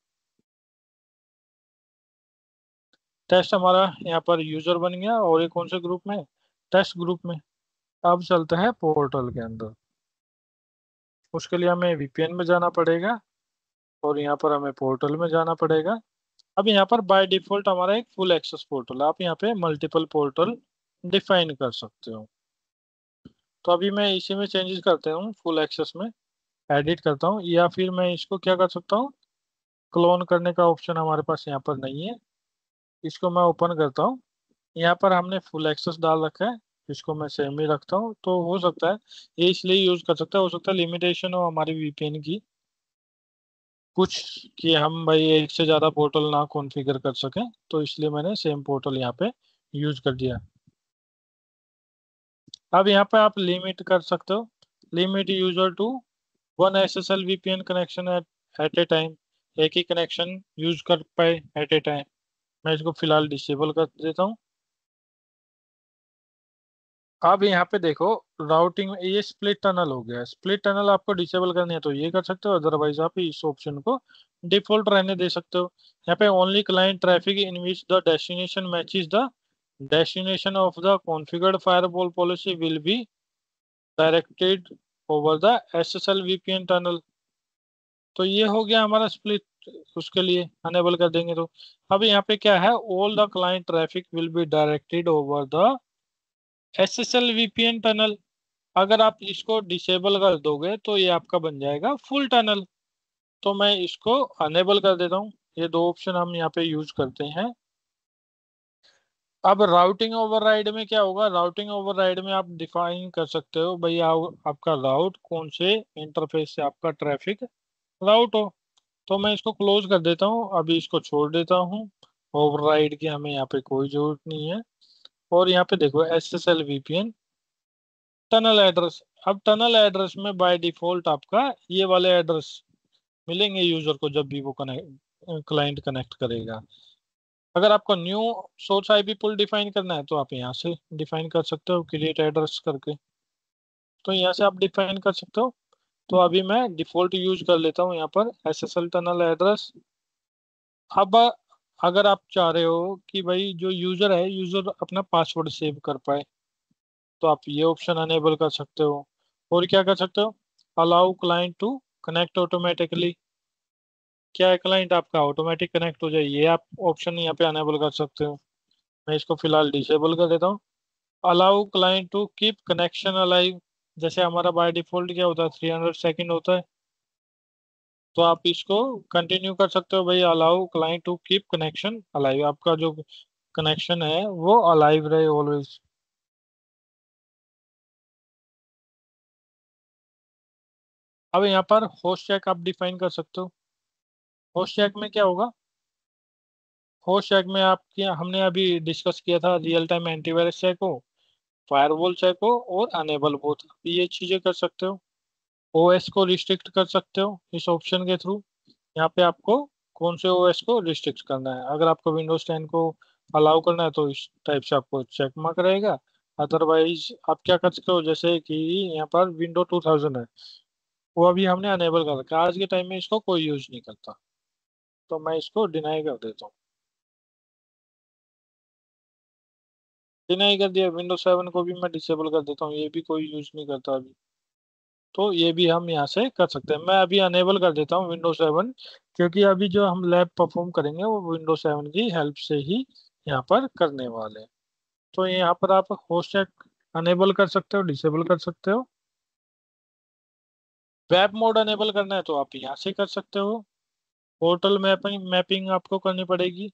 टेस्ट हमारा यहाँ पर यूजर बन गया, और ये कौन से ग्रुप में, टेस्ट ग्रुप में। अब चलते हैं पोर्टल के अंदर। उसके लिए हमें वीपीएन में जाना पड़ेगा, और यहाँ पर हमें पोर्टल में जाना पड़ेगा। अब यहाँ पर बाय डिफॉल्ट हमारा एक फुल एक्सेस पोर्टल है, आप यहाँ पे मल्टीपल पोर्टल डिफाइन कर सकते हो। तो अभी मैं इसी में चेंजेस करते हूँ, फुल एक्सेस में एडिट करता हूँ, या फिर मैं इसको क्या कर सकता हूँ, क्लोन करने का ऑप्शन हमारे पास यहाँ पर नहीं है। इसको मैं ओपन करता हूँ। यहाँ पर हमने फुल एक्सेस डाल रखा है, इसको मैं सेम ही रखता हूँ। तो हो सकता है ये इसलिए यूज कर सकता है, हो सकता है लिमिटेशन हो हमारी वीपीएन की, कुछ कि हम भाई एक से ज्यादा पोर्टल ना कॉन्फ़िगर कर सकें, तो इसलिए मैंने सेम पोर्टल यहाँ पे यूज कर दिया। अब यहाँ पे आप लिमिट कर सकते हो, limit user to one SSL VPN connection at a time, एक ही कनेक्शन यूज कर पाए एट ए टाइम। मैं इसको फिलहाल डिसेबल कर देता हूँ। अब यहाँ पे देखो, राउटिंग में ये स्प्लिट टनल हो गया। स्प्लिट टनल आपको डिसेबल करनी है तो ये कर सकते हो, अदरवाइज आप इस ऑप्शन को डिफॉल्ट रहने दे सकते हो। यहाँ पे only client traffic in which the destination matches the destination of the configured firewall policy will be directed over the SSL VPN tunnel. तो ये हो गया हमारा स्प्लिट, उसके लिए अनेबल कर देंगे तो। अब यहाँ पे क्या है, all the client traffic will be directed over the SSL VPN tunnel. अगर आप इसको डिसेबल कर दोगे तो ये आपका बन जाएगा फुल टनल। तो मैं इसको अनेबल कर देता हूँ। ये दो ऑप्शन हम यहाँ पे यूज करते हैं। अब राउटिंग ओवरराइड में क्या होगा, राउटिंग ओवरराइड में आप डिफाइन कर सकते हो भाई आपका राउट कौन से इंटरफेस से आपका ट्रैफिक राउट हो। तो मैं इसको क्लोज कर देता हूँ, अभी इसको छोड़ देता हूँ। ओवरराइड की हमें यहाँ पे कोई जरूरत नहीं है। और यहाँ पे देखो SSL VPN टनल एड्रेस। अब टनल एड्रेस में बाय डिफॉल्ट आपका ये वाले एड्रेस मिलेंगे यूजर को जब भी वो कनेक्ट क्लाइंट कनेक्ट करेगा। अगर आपको न्यू सोर्स आईपी पुल डिफाइन करना है तो आप यहाँ से डिफाइन कर सकते हो क्रिएट एड्रेस करके। तो यहाँ से आप डिफाइन कर सकते हो। तो अभी मैं डिफॉल्ट यूज कर लेता हूँ यहाँ पर SSL टनल एड्रेस। अब अगर आप चाह रहे हो कि भाई जो यूजर है, यूजर अपना पासवर्ड सेव कर पाए, तो आप ये ऑप्शन अनेबल कर सकते हो। और क्या कर सकते हो, allow client to connect automatically. क्या है, क्लाइंट आपका ऑटोमेटिक कनेक्ट हो जाए, ये आप ऑप्शन यहाँ पे अनेबल कर सकते हो। मैं इसको फिलहाल डिसेबल कर देता हूँ। Allow client to keep connection alive. जैसे हमारा बाय डिफॉल्ट क्या होता है, 300 सेकेंड होता है। तो आप इसको कंटिन्यू कर सकते हो भाई, allow client to keep connection alive, आपका जो कनेक्शन है वो अलाइव रहे ऑलवेज। अब यहाँ पर होस्ट चेक आप डिफाइन कर सकते हो। होस्ट चेक में क्या होगा, होस्ट चेक में आपके हमने अभी डिस्कस किया था, रियल टाइम एंटीवायरस चेक हो, फायरवॉल चेक हो और अनेबल बोथ, ये चीजें कर सकते हो। ओएस को रिस्ट्रिक्ट कर सकते हो इस ऑप्शन के थ्रू। यहाँ पे आपको कौन से ओएस को रिस्ट्रिक्ट करना है, अगर आपको विंडोज 10 को अलाउ करना है तो इस टाइप से आपको चेक मार्क रहेगा। अदरवाइज आप क्या कर सकते हो, जैसे कि यहाँ पर विंडो 2000 है, वो अभी हमने अनेबल कर रखा है, आज के टाइम में इसको कोई यूज नहीं करता, तो मैं इसको डिनाई कर देता हूँ। डिनाई कर दिया। विंडोज 7 को भी मैं डिसेबल कर देता हूँ, ये भी कोई यूज नहीं करता अभी। तो ये भी हम यहाँ से कर सकते हैं। मैं अभी अनेबल कर देता हूँ विंडोज 7, क्योंकि अभी जो हम लैब परफॉर्म करेंगे वो विंडोज 7 की हेल्प से ही यहाँ पर करने वाले हैं। तो यहाँ पर आप होस्ट चेक अनेबल कर सकते हो, डिसेबल कर सकते हो। वेब मोड अनेबल करना है तो आप यहाँ से कर सकते हो। पोर्टल मैपिंग मैपिंग आपको करनी पड़ेगी।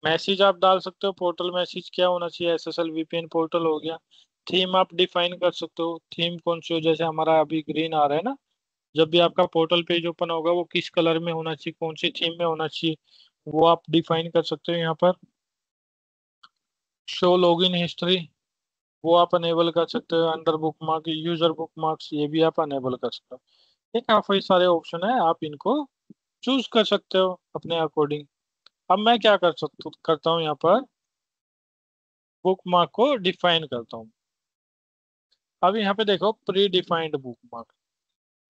मैसेज आप डाल सकते हो, पोर्टल मैसेज क्या होना चाहिए, SSL VPN पोर्टल हो गया। थीम आप डिफाइन कर सकते हो, थीम कौन सी हो, जैसे हमारा अभी ग्रीन आ रहा है ना, जब भी आपका पोर्टल पेज ओपन होगा वो किस कलर में होना चाहिए, कौन सी थीम में होना चाहिए, वो आप डिफाइन कर सकते हो यहाँ पर। शो लॉगिन हिस्ट्री वो आप अनेबल कर सकते हो। Under book mark, user book marks, ये भी आप अनेबल कर सकते हो। ये काफी सारे ऑप्शन है, आप इनको चूज कर सकते हो अपने अकॉर्डिंग। अब मैं क्या करता हूँ यहाँ पर, बुक मार्क को डिफाइन करता हूँ। अब यहाँ पे देखो pre defined book mark,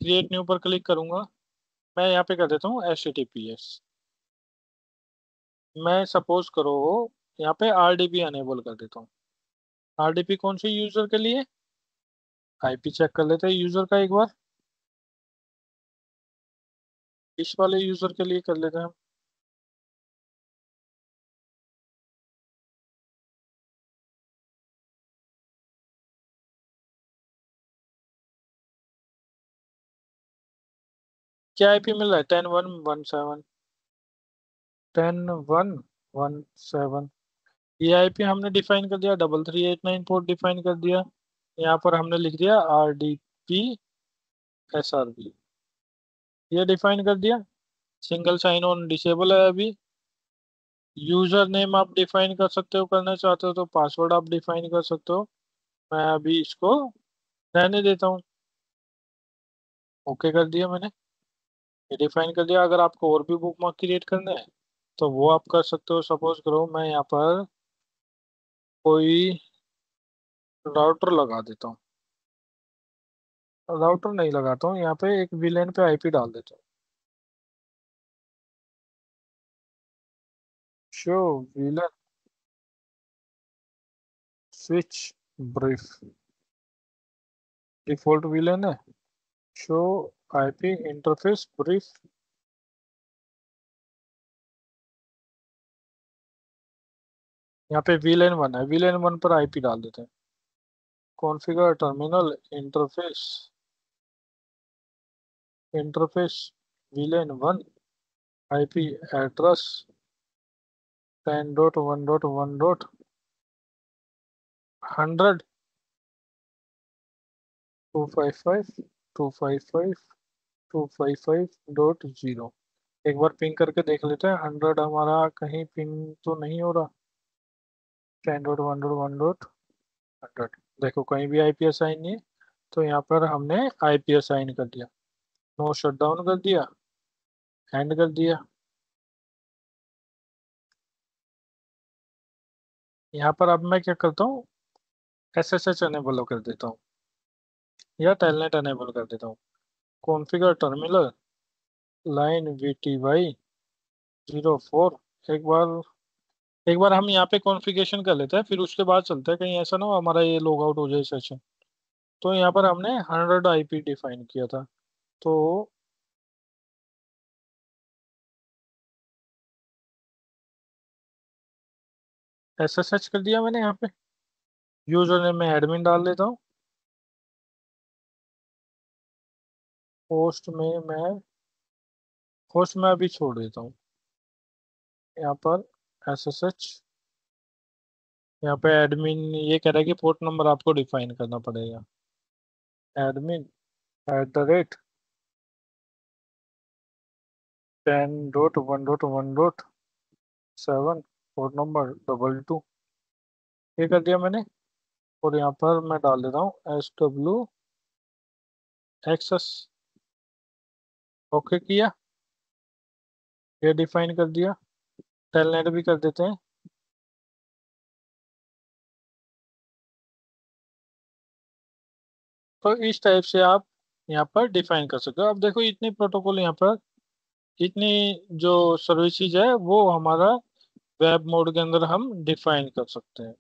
create new पर क्लिक करूंगा। मैं यहाँ पे कर देता हूँ HTTPS। मैं सपोज करो यहाँ पे RDP अनेबल कर देता हूँ। RDP कौन से यूजर के लिए, IP चेक कर लेते हैं यूजर का एक बार। इस वाले यूजर के लिए कर लेते हैं हम। क्या IP मिल रहा है, 10.1.1.7, 10.1.1.7। ये IP हमने डिफाइन कर दिया, 3389 पोर्ट डिफाइन कर दिया। यहाँ पर हमने लिख दिया RDP SRV ये डिफाइन कर दिया। सिंगल साइन ऑन डिसेबल है अभी। यूजर नेम आप डिफाइन कर सकते हो, करना चाहते हो तो पासवर्ड आप डिफाइन कर सकते हो। मैं अभी इसको रहने देता हूँ। ओके कर दिया मैंने, ये डिफाइन कर दिया। अगर आपको और भी बुकमार्क क्रिएट करना है तो वो आप कर सकते हो। सपोज करो मैं यहाँ पर कोई राउटर लगा देता हूँ। राउटर नहीं लगाता हूँ, यहाँ पे एक विलेन पे आईपी डाल देता हूँ। Show VLAN switch brief default VLAN है। Show IP interface brief. यहाँ पे विलेन वन है, विलेन वन पर आईपी डाल देते हैं। Configure terminal interface, interface VLAN one IP address 10.1.1.100 255 एक बार पिंग करके देख लेते हैं। 100 हमारा कहीं पिंग तो नहीं हो रहा। 10.1.1.100 देखो कहीं भी आईपी असाइन नहीं है। तो यहाँ पर हमने आईपी असाइन कर दिया, नो शटडाउन कर दिया, एंड कर दिया। यहाँ पर अब मैं क्या करता हूँ, एसएसएच अनेबल कर देता हूँ या टेलनेट अनेबल कर देता हूँ। Configure terminal line VTY 04। एक बार हम यहाँ पे कॉन्फ़िगरेशन कर लेते हैं, फिर उसके बाद चलते हैं। कहीं ऐसा ना हो हमारा ये लॉग आउट हो जाए सेशन। तो यहाँ पर हमने 100 आईपी डिफाइन किया था। तो एसएसएच कर दिया मैंने यहाँ पे। यूजर नेम में एडमिन डाल देता हूँ। होस्ट में अभी छोड़ देता हूँ। यहाँ पर एसएसएच, यहाँ पे एडमिन ये कह रहा है कि पोर्ट नंबर आपको डिफाइन करना पड़ेगा। एडमिन @10.1.1.7 पोर्ट नंबर 22 ये कर दिया मैंने। और यहाँ पर मैं डाल देता हूँ SW एक्सेस। ओके किया, ये डिफाइन कर दिया। टेलनेट भी कर देते हैं। तो इस टाइप से आप यहाँ पर डिफाइन कर सकते हो। अब देखो इतनी प्रोटोकॉल यहाँ पर, इतनी जो सर्विसेज है वो हमारा वेब मोड के अंदर हम डिफाइन कर सकते हैं।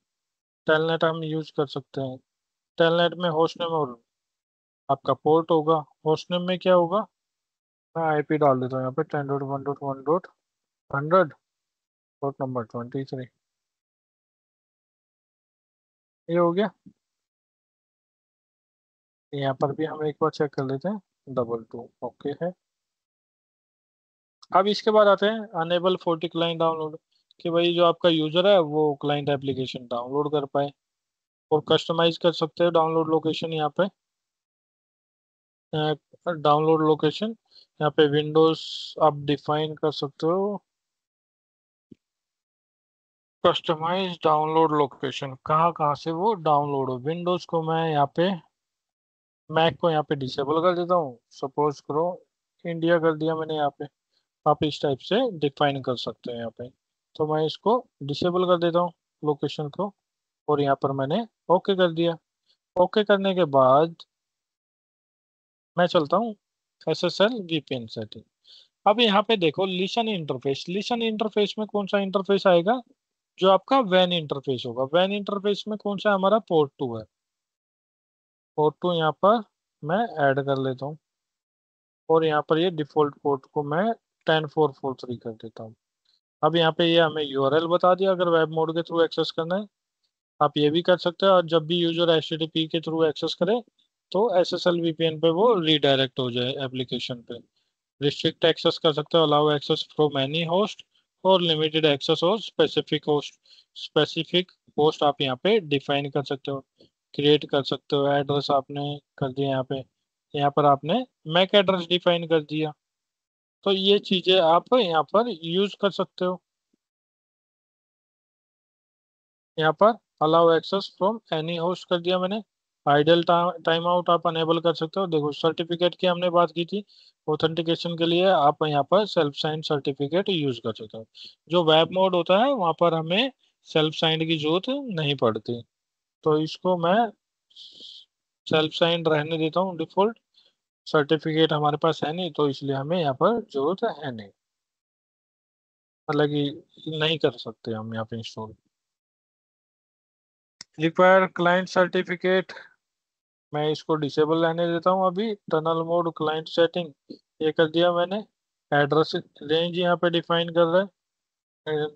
टेलनेट हम यूज कर सकते हैं। टेलनेट में होस्ट नेम और आपका पोर्ट होगा। होस्ट नेम में क्या होगा, मैं आईपी डाल देता हूँ यहाँ पे 10.1.1.100 पोर्ट नंबर 23। ये हो गया। यहाँ पर भी हम एक बार चेक कर लेते हैं, 22 ओके है। अब इसके बाद आते हैं अनेबल 40 क्लाइंट डाउनलोड, कि भाई जो आपका यूजर है वो क्लाइंट एप्लीकेशन डाउनलोड कर पाए। और कस्टमाइज कर सकते हो डाउनलोड लोकेशन यहाँ पे। डाउनलोड लोकेशन यहाँ पे विंडोज आप डिफाइन कर सकते हो। कस्टमाइज डाउनलोड लोकेशन कहाँ कहाँ से वो डाउनलोड हो। विंडोज को मैं यहाँ पे, मैक को यहाँ पे डिसेबल कर देता हूँ। सपोज करो इंडिया कर दिया मैंने यहाँ पे। आप इस टाइप से डिफाइन कर सकते हैं यहाँ पे। तो मैं इसको डिसेबल कर देता हूँ लोकेशन को। और यहाँ पर मैंने ओके कर दिया। ओके करने के बाद मैं चलता हूँ SSL VPN सेटिंग। अब यहाँ पे देखो लिसन इंटरफेस, लिसन इंटरफेस में कौन सा इंटरफेस आएगा, जो आपका वैन इंटरफेस होगा। वैन इंटरफेस में कौन सा हमारा पोर्ट 2 है। पोर्ट 2 यहाँ पर मैं ऐड कर लेता हूँ। और यहाँ पर ये डिफॉल्ट पोर्ट को मैं 10443 कर देता हूँ। अब यहाँ पे ये हमें यूआरएल बता दिया, अगर वेब मोड के थ्रू एक्सेस करना है आप ये भी कर सकते हो। और जब भी यूजर HTTP के थ्रू एक्सेस करे तो SSL VPN पे वो रीडायरेक्ट हो जाए एप्लीकेशन पे। रिस्ट्रिक्ट एक्सेस कर सकते हो, allow access from any host, और लिमिटेड एक्सेस और स्पेसिफिक होस्ट। स्पेसिफिक होस्ट आप यहाँ पे डिफाइन कर सकते हो, क्रिएट कर सकते हो। एड्रेस आपने कर दिया यहाँ पे यहाँ पर आपने मैक एड्रेस डिफाइन कर दिया। तो ये चीजें आप यहाँ पर यूज कर सकते हो। यहाँ पर allow access from any host कर दिया मैंने। आइडल टाइम आउट आप अनेबल कर सकते हो। देखो सर्टिफिकेट की हमने बात की थी, ऑथेंटिकेशन के लिए आप यहाँ पर सेल्फ साइंड सर्टिफिकेट यूज कर सकते हो। जो वेब मोड होता है वहाँ पर हमें सेल्फ साइंड की जरूरत नहीं पड़ती। तो इसको मैं सेल्फ साइंड रहने देता हूँ डिफॉल्ट। सर्टिफिकेट हमारे पास है नहीं तो इसलिए हमें यहाँ पर जरूरत है नहीं, मतलब कि नहीं कर सकते हम यहाँ पे इंस्टॉल। रिक्वायर क्लाइंट सर्टिफिकेट, मैं इसको डिसेबल रहने देता हूँ अभी। टनल मोड क्लाइंट सेटिंग ये कर दिया मैंने। एड्रेस रेंज यहाँ पे डिफाइन कर रहा है,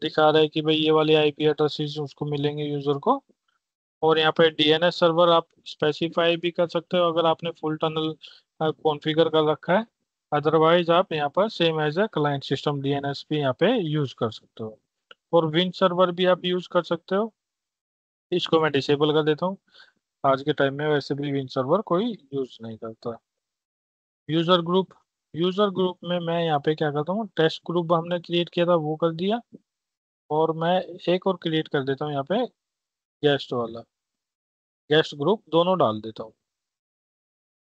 दिखा रहा है कि भाई ये वाले आईपी एड्रेसेस उसको मिलेंगे यूजर को। और यहाँ पे डीएनएस सर्वर आप स्पेसिफाई भी कर सकते हो अगर आपने फुल टनल कॉन्फ़िगर कर रखा है। अदरवाइज आप यहाँ पर same as a client system DNS भी यहाँ पे यूज कर सकते हो। और विन सर्वर भी आप यूज कर सकते हो। इसको मैं डिसेबल कर देता हूँ। आज के टाइम में वैसे भी विन सर्वर कोई यूज नहीं करता। यूजर ग्रुप, यूजर ग्रुप में मैं यहाँ पे क्या करता हूँ, टेस्ट ग्रुप हमने क्रिएट किया था वो कर दिया। और मैं एक और क्रिएट कर देता हूँ यहाँ पे, गेस्ट वाला। गेस्ट ग्रुप दोनों डाल देता हूँ।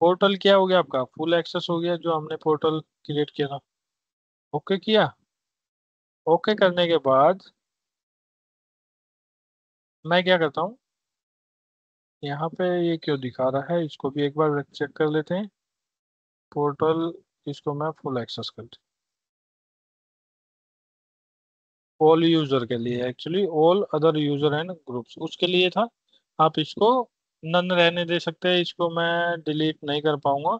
पोर्टल क्या हो गया आपका, फुल एक्सेस हो गया जो हमने पोर्टल क्रिएट किया था। ओके किया। ओके करने के बाद मैं क्या करता हूँ, यहाँ पे ये क्यों दिखा रहा है इसको भी एक बार चेक कर लेते हैं। पोर्टल, इसको मैं फुल एक्सेस कर दूँ। ऑल यूजर के लिए, actually all other user and groups उसके लिए था। आप इसको नन रहने दे सकते हैं, इसको मैं डिलीट नहीं कर पाऊंगा।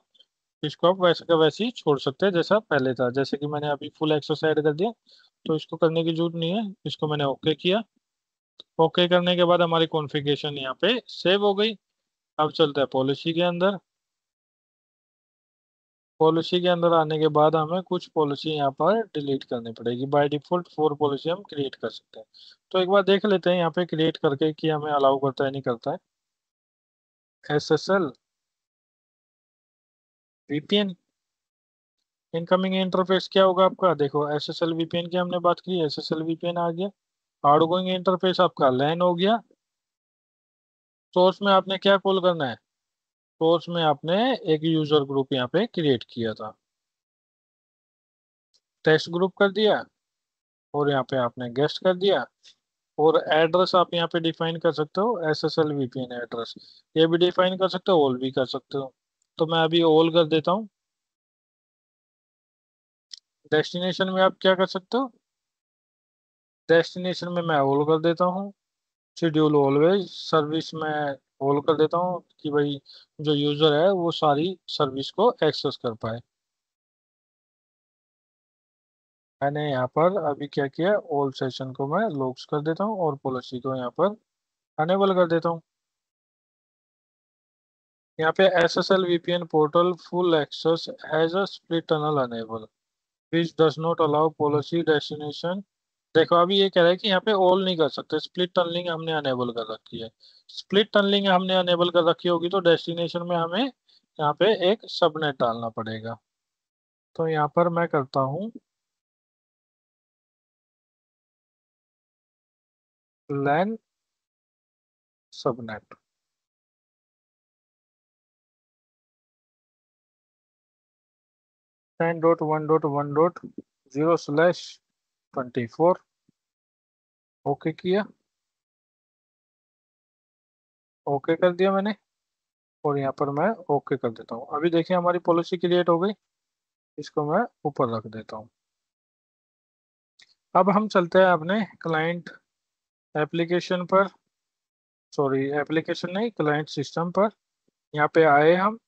इसको आप वैसे का वैसे ही छोड़ सकते हैं जैसा पहले था। जैसे कि मैंने अभी फुल एक्सेस ऐड कर दिया तो इसको करने की जरूरत नहीं है। इसको मैंने ओके किया। ओके करने के बाद हमारी कॉन्फ़िगरेशन यहाँ पे सेव हो गई। अब चलते हैं पॉलिसी के अंदर। पॉलिसी के अंदर आने के बाद हमें कुछ पॉलिसी यहाँ पर डिलीट करनी पड़ेगी। बाय डिफॉल्ट 4 पॉलिसी हम क्रिएट कर सकते हैं। तो एक बार देख लेते हैं यहाँ पे क्रिएट करके कि हमें अलाउ करता है नहीं करता है। SSL VPN इनकमिंग इंटरफेस क्या होगा आपका, देखो SSL VPN की हमने बात की, SSL VPN आ गया। आउटगोइंग इंटरफेस आपका LAN हो गया। सोर्स में आपने क्या कॉल करना है, सोर्स में आपने एक यूजर ग्रुप यहाँ पे क्रिएट किया था, टेस्ट ग्रुप कर दिया। और यहाँ पे आपने गेस्ट कर दिया। और एड्रेस आप यहाँ पे डिफाइन कर सकते हो, SSL VPN एड्रेस ये भी डिफाइन कर सकते हो, ऑल भी कर सकते हो। तो मैं अभी ऑल कर देता हूँ। डेस्टिनेशन में आप क्या कर सकते हो, डेस्टिनेशन में मैं ऑल कर देता हूँ। शेड्यूल ऑलवेज सर्विस में ऑल कर देता हूँ कि भाई जो यूजर है वो सारी सर्विस को एक्सेस कर पाए। मैंने यहाँ पर अभी क्या किया, ऑल सेशन को मैं लॉक्स कर देता हूँ और पॉलिसी को यहाँ पर अनेबल कर देता हूँ। यहाँ पे SSL VPN portal full access has a split tunnel enable which does not allow policy destination. देखो अभी ये कह रहा है कि यहाँ पे ऑल नहीं कर सकते, स्प्लिट टनलिंग हमने अनेबल कर रखी है। स्प्लिट टनलिंग हमने अनेबल कर रखी होगी तो डेस्टिनेशन में हमें यहाँ पे एक सबनेट डालना पड़ेगा। तो यहाँ पर मैं करता हूँ लैन सबनेट 10.1.1.0/24। ओके किया। ओके कर दिया मैंने। और यहाँ पर मैं ओके कर देता हूँ। अभी देखिए हमारी पॉलिसी क्रिएट हो गई। इसको मैं ऊपर रख देता हूँ। अब हम चलते हैं अपने क्लाइंट एप्लीकेशन पर, सॉरी एप्लीकेशन नहीं क्लाइंट सिस्टम पर। यहाँ पे आए हम।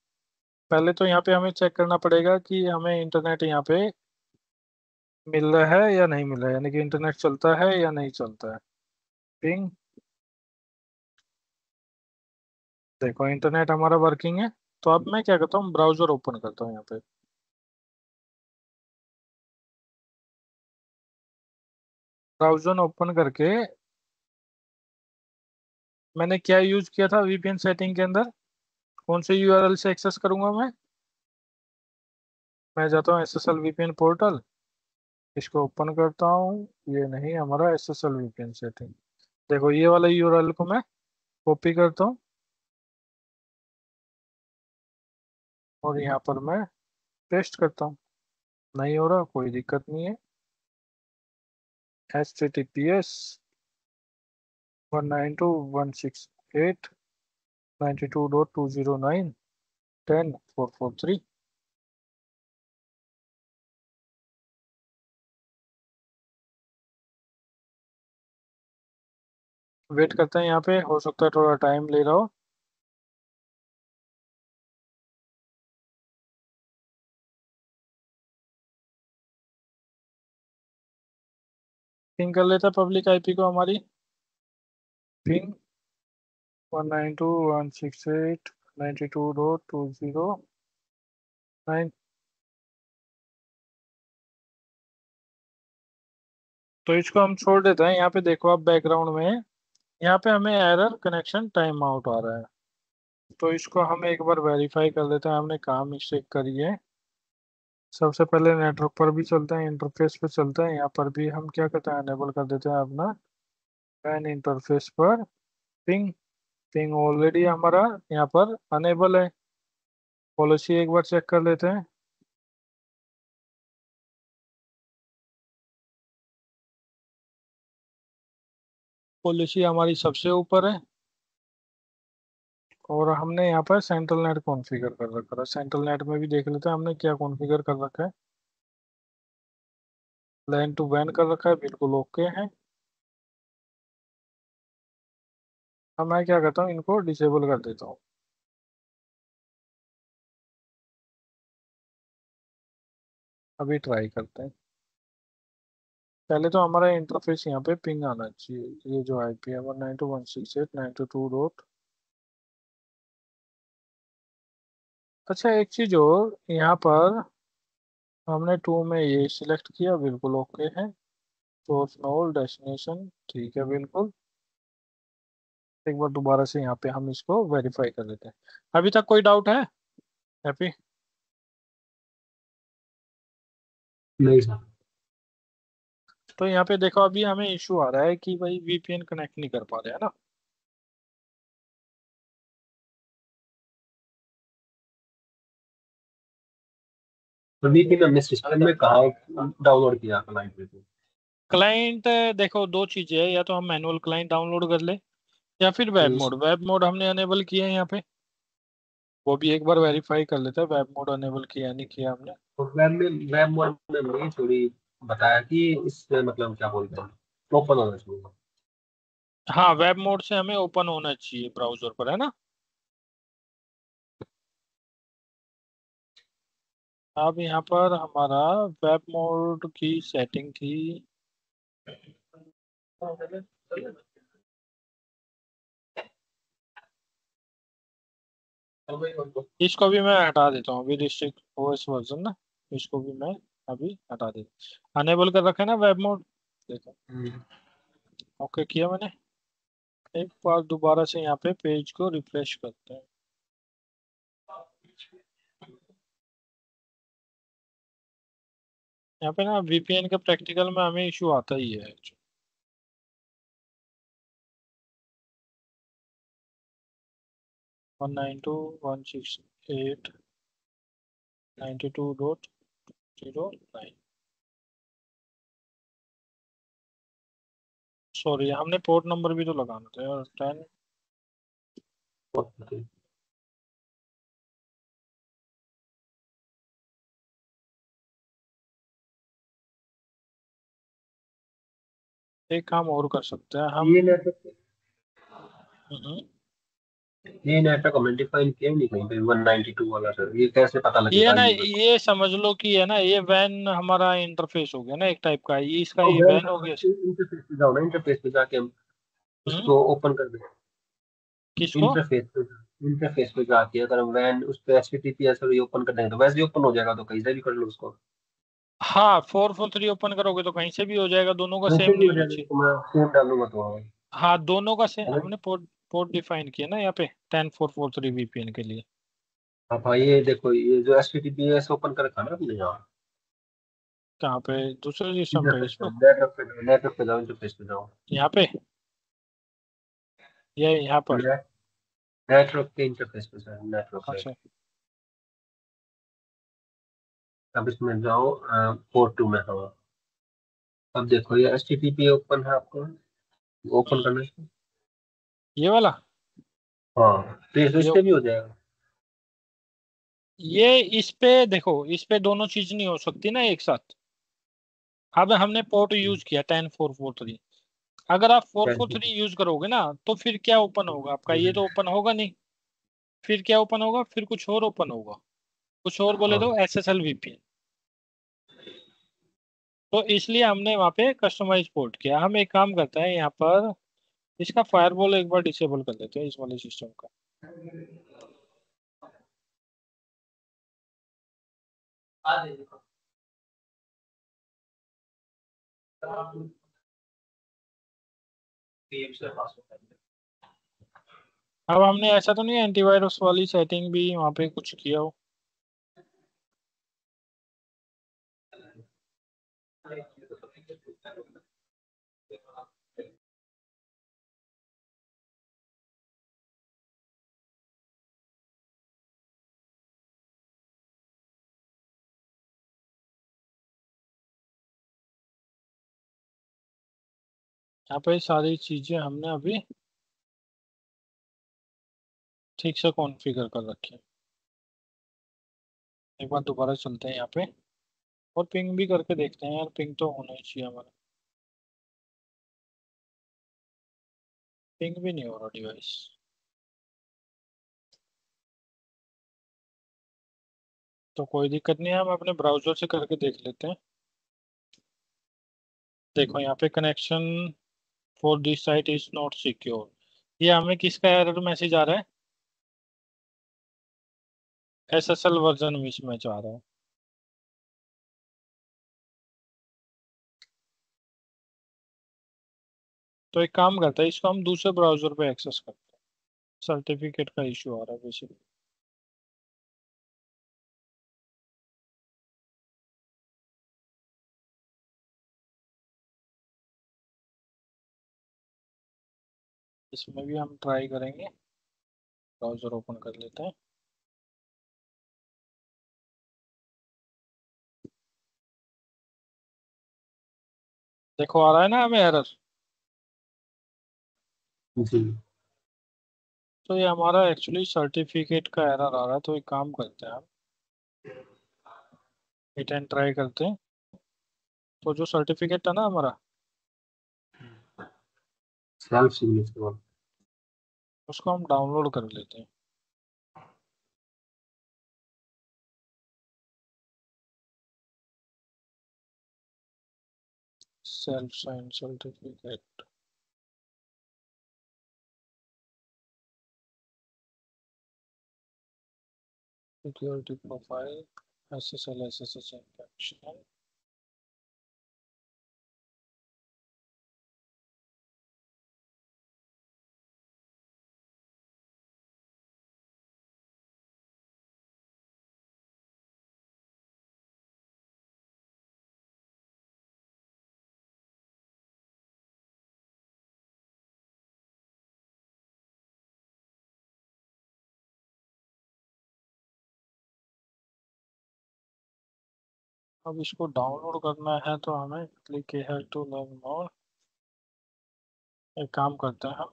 पहले तो यहाँ पे हमें चेक करना पड़ेगा कि हमें इंटरनेट यहाँ पे मिल रहा है या नहीं मिल रहा है, यानी कि इंटरनेट चलता है या नहीं चलता है। पिंग, देखो इंटरनेट हमारा वर्किंग है। तो अब मैं क्या करता हूँ, ब्राउजर ओपन करता हूँ यहाँ पे। ब्राउजर ओपन करके मैंने क्या यूज किया था VPN सेटिंग के अंदर, कौन से URL से एक्सेस करूंगा मैं, मैं जाता हूँ SSL VPN पोर्टल, इसको ओपन करता हूँ। ये नहीं हमारा SSL VPN सेटिंग। देखो ये वाला यूआरएल को मैं कॉपी करता हूँ और यहाँ पर मैं पेस्ट करता हूँ। नहीं हो रहा, कोई दिक्कत नहीं है। https://192.168.92.209.10.443। वेट करते हैं, यहाँ पे हो सकता है थोड़ा टाइम ले रहा हो। पिंग कर लेता है पब्लिक आईपी को हमारी। पिंग 192.168.92.209। तो इसको हम छोड़ देते हैं। यहाँ पे देखो आप बैकग्राउंड में, यहाँ पे हमें एरर कनेक्शन टाइम आउट आ रहा है। तो इसको हम एक बार वेरीफाई कर लेते हैं, हमने काम इससे करी है। सबसे पहले नेटवर्क पर भी चलते हैं, इंटरफेस पे चलते हैं। यहाँ पर भी हम क्या करते हैं, अनेबल कर देते हैं अपना वैन इंटरफेस पर पिंग। पिंग ऑलरेडी हमारा यहाँ पर अनेबल है। पॉलिसी एक बार चेक कर लेते हैं। पॉलिसी हमारी सबसे ऊपर है और हमने यहाँ पर सेंट्रल नेट कॉन्फ़िगर कर रखा है। सेंट्रल नेट में भी देख लेते हैं हमने क्या कॉन्फ़िगर कर रखा है। लैन टू वैन कर रखा है, बिल्कुल ओके है। अब मैं क्या करता हूँ, इनको डिसेबल कर देता हूँ। अभी ट्राई करते हैं। पहले तो हमारा इंटरफेस यहाँ पे पिंग आना चाहिए। ये जो आईपी है 192.168.92.2 अच्छा एक चीज और, यहाँ पर हमने टू में ये सिलेक्ट किया, बिल्कुल ओके है। सोर्स नोड डेस्टिनेशन ठीक है बिल्कुल। एक बार दोबारा से यहाँ पे हम इसको वेरीफाई कर लेते हैं। अभी तक कोई डाउट है हैप्पी? नहीं सर। तो यहाँ पे देखो अभी हमें इशू आ रहा है कि भाई VPN कनेक्ट नहीं कर पा रहे हैं ना। तो वीपीएन हमने सिस्टम में कहाँ डाउनलोड किया क्लाइंट पे? क्लाइंट देखो दो चीजें है, या तो हम मैनुअल क्लाइंट डाउनलोड कर ले या फिर वेब तो मोड। वेब मोड हमने अनेबल किया है यहाँ पे, वो भी एक बार वेरीफाई कर लेते हैं। वेब मोड अनेबल किया नहीं किया हमने। वेब मोड में मुझे थोड़ी बताया कि इससे मतलब क्या बोलते हैं, ओपन होना चाहिए। हाँ वेब मोड से हमें ओपन होना चाहिए ब्राउजर पर, है ना। अब यहाँ पर हमारा वेब मोड की सेटिंग थी। इसको भी मैं हटा देता हूँ अभी, रिस्ट्रिक्ट ओएस वर्जन ना। इसको भी मैं अभी हटा देता, अनेबल कर रखा है ना वेब मोड। देखो ओके किया मैंने। एक बार दोबारा से यहाँ पे पेज को रिफ्रेश करते हैं। यहाँ पे ना VPN के प्रैक्टिकल में हमें इशू आता ही है। 192.168.92.09। सॉरी हमने पोर्ट नंबर भी तो लगाना था यार, 10। एक काम और कर सकते हैं हम। ये नेटवर्क हम्म, ये नेटवर्क हमने डिफाइन किया ही नहीं कहीं पे 192 वाला सर, ये कैसे पता ये लगेगा ना यूजर को? ये समझ लो कि है ना, ये वैन हमारा इंटरफेस हो गया ना एक टाइप का, ये इसका तो ये वैन वैन हो गया। इंटरफेस पे जाओ ना, इंटरफेस पे जाके हम हम्म, उसको ओपन कर दें। किसको? इंटरफेस पे, इंटरफेस पे जाके अगर हम वैन उस पे एचटीटीपीएस और ये ओपन कर देंगे तो वैसे ही ओपन हो जाएगा, तो कहीं से भी कर लो उसको। हाँ 443 ओपन करोगे तो कहीं से भी हो जाएगा, दोनों का वैसे सेम भी नहीं हो होना जाएगा चाहिए। तो मैं सेम डालूंगा तो हाँ। हाँ दोनों का सेम है ना? हमने पोर्ट पोर्ट डिफाइन किया ना यहाँ पे 10443 VPN के लिए। आप हाँ, ये देखो, ये जो HTTPS ओपन कर रखा ना आपने यहाँ, कहाँ पे? दूसरे सिस्टम इधर पे पे इस पे? नेटवर्क पे जाओ, इंटरफेस पे जाओ। यहाँ पे? ये यहाँ पर? नेटवर्क के इंटरफेस पे सर, नेटवर्क पे। अच्छा। अब इसमें जाओ पोर्ट 2 में। हाँ, अब देखो ये HTTP ओपन है आपको, ओपन हम्म, करना है। ये वाला? हाँ, तो ये तो इस ये पे भी हो जाएगा। ये इस पे देखो, इस पे दोनों चीज नहीं हो सकती ना एक साथ। अब हमने पोर्ट यूज किया 10443। अगर आप 443 यूज करोगे ना, तो फिर क्या ओपन होगा आपका? ये तो ओपन होगा नहीं। फिर क्या ओपन होगा? फिर कुछ और ओपन होगा। कुछ और बोले हाँ, तो SSL VPN। तो इसलिए हमने वहां पे कस्टमाइज पोर्ट किया। हम एक काम करते हैं यहाँ पर, इसका फायरवॉल एक बार डिसेबल कर देते हैं इस वाले सिस्टम का। अब हमने ऐसा तो नहीं एंटीवायरस वाली सेटिंग भी वहां पे कुछ किया हो? यहाँ पे सारी चीजें हमने अभी ठीक से कॉन्फ़िगर कर रखी है। एक बार दोबारा चलते हैं यहाँ पे, और पिंग भी करके देखते हैं यार। पिंग तो होना ही चाहिए हमारा। पिंग भी नहीं हो रहा डिवाइस। तो कोई दिक्कत नहीं है, हम अपने ब्राउजर से करके देख लेते हैं। देखो यहाँ पे connection for this site is not secure. ये हमें किसका एरर मैसेज आ रहा है? SSL वर्जन मिसमैच आ रहा है। तो एक काम करते हैं, इसको हम दूसरे ब्राउजर पे एक्सेस करते हैं। सर्टिफिकेट का इशू आ रहा है बेसिकली। इसमें भी हम ट्राई करेंगे। ब्राउजर ओपन कर लेते हैं। देखो आ रहा है ना हमें एरर। जी। तो ये हमारा एक्चुअली सर्टिफिकेट का एरर आ रहा है। तो एक काम करते हैं हम, हिट एंड ट्राई करते हैं। तो जो सर्टिफिकेट था ना हमारा, सेल्फ सिग्नेचर। उसको हम डाउनलोड कर लेते हैं। Self sign certificate, security profile, SSL infection. अब इसको डाउनलोड करना है तो हमें क्लिक है टू लर्न मोर। एक काम करते हैं, हम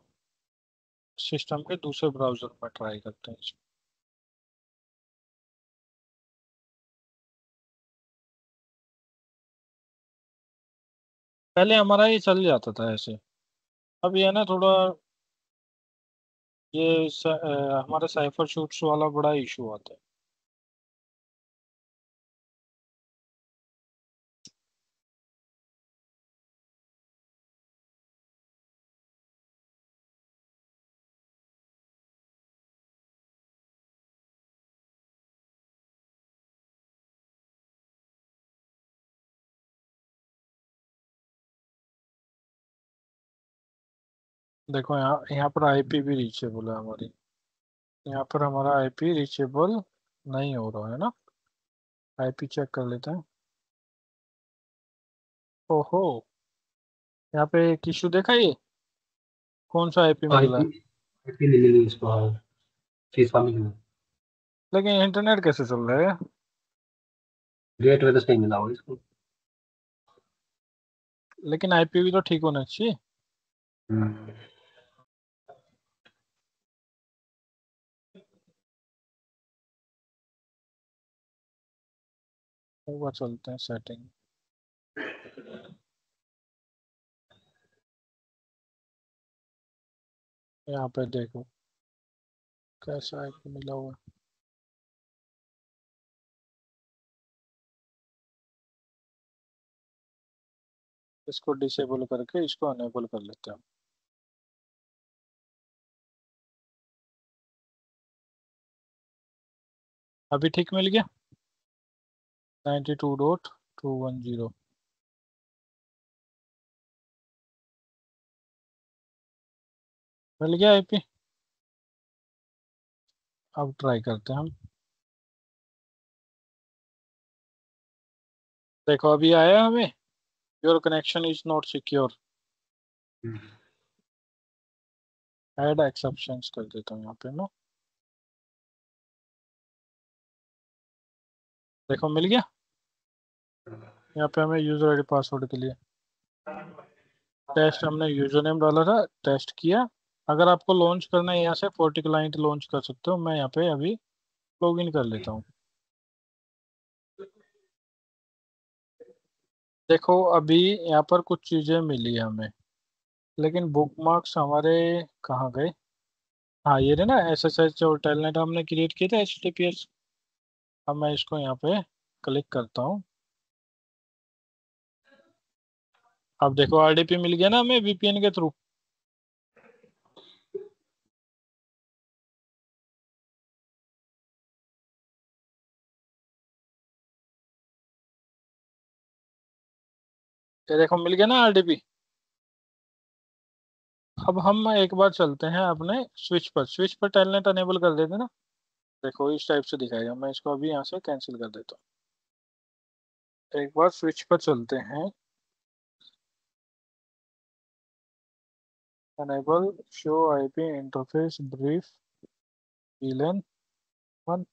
सिस्टम के दूसरे ब्राउजर पर ट्राई करते हैं इसको। पहले हमारा ये चल जाता था ऐसे। अब ये ना थोड़ा, हमारा साइफर शूट्स वाला बड़ा इशू आता है। देखो यहाँ यहाँ पर IP भी रीचेबल है हमारी। यहाँ पर हमारा IP रीचेबल नहीं हो रहा है ना। आईपी चेक कर लेते हैं। ओहो, यहाँ पे एक इशू देखा ये, कौन सा आईपी मिल रहा आईपी है। आईपी नहीं मिली इसको, हाँ फीसवा मिली। लेकिन इंटरनेट कैसे चल रहा है। गेट वे तो सही मिला होगा इसको। लेकिन आईपी भी तो ठीक होना चाहिए। हम्म। होगा, चलते हैं सेटिंग। यहाँ पे देखो कैसा आईपी मिला हुआ है। इसको डिसेबल करके इसको अनेबल कर लेते हैं। अभी ठीक मिल गया। 92.210 मिल गया आईपी। अब ट्राई करते हैं हम। देखो अभी आया हमें, your connection is not secure. Hmm. Add exceptions कर देता हूँ यहाँ पे ना। देखो मिल गया। यहाँ पे हमें यूजर आईडी पासवर्ड के लिए टेस्ट, हमने यूजर नेम डाला था, टेस्ट किया। अगर आपको लॉन्च करना है यहाँ से 40 क्लाइंट लॉन्च कर सकते हो। मैं यहाँ पे अभी लॉग इन कर लेता हूँ। देखो अभी यहाँ पर कुछ चीज़ें मिली हमें, लेकिन बुक मार्क्स हमारे कहाँ गए। हाँ ये रहे ना, एसएसएच और टेलनेट हमने क्रिएट किए थे, एचटीटीपीएस। अब मैं इसको यहाँ पे क्लिक करता हूँ। अब देखो आरडीपी मिल गया ना हमें वीपीएन के थ्रू। ये देखो मिल गया ना आरडीपी। अब हम एक बार चलते हैं अपने स्विच पर टेलनेट अनेबल कर देते हैं ना। देखो इस टाइप से दिखाएगा। मैं इसको अभी यहाँ से कैंसिल कर देता हूँ। एक बार स्विच पर चलते हैं। Enable show IP interface brief VLAN 1,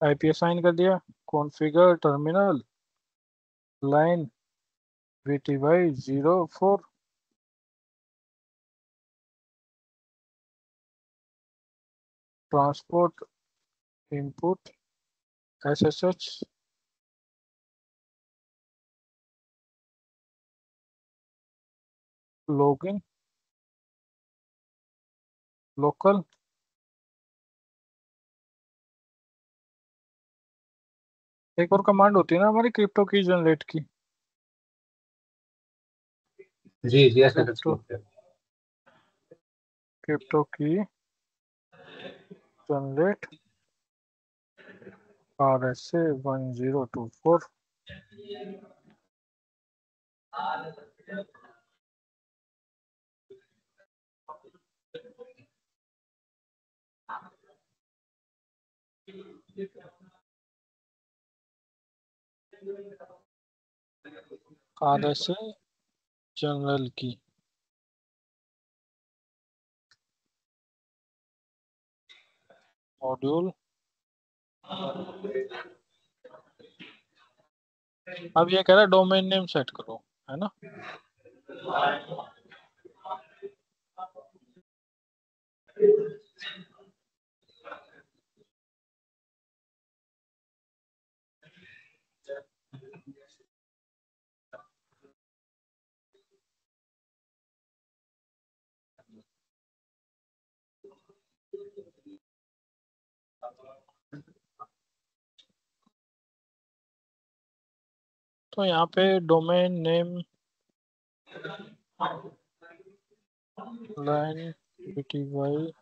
IP assign कर दिया। Configure terminal line VTY04, transport input SSH, login local. एक और कमांड होती है ना हमारी क्रिप्टो की जनरेट की। जी जी, ऐसा टच क्रिप्टो करते हैं। क्रिप्टो की जनरेट RSA 1024। RSA जनरल की मॉड्यूल। अब ये कह रहा है डोमेन नेम सेट करो, है ना। तो यहाँ पे डोमेन नेम लाइन VTY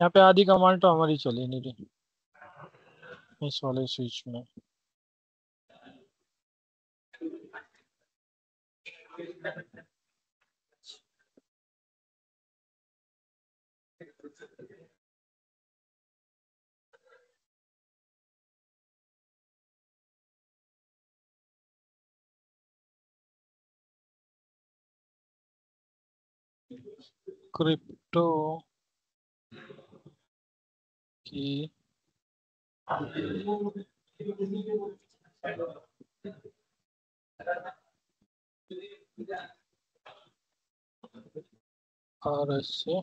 यहाँ पे आधी कमांड तो हमारी चली नहीं रही इस वाले स्विच में। क्रिप्टो की RSA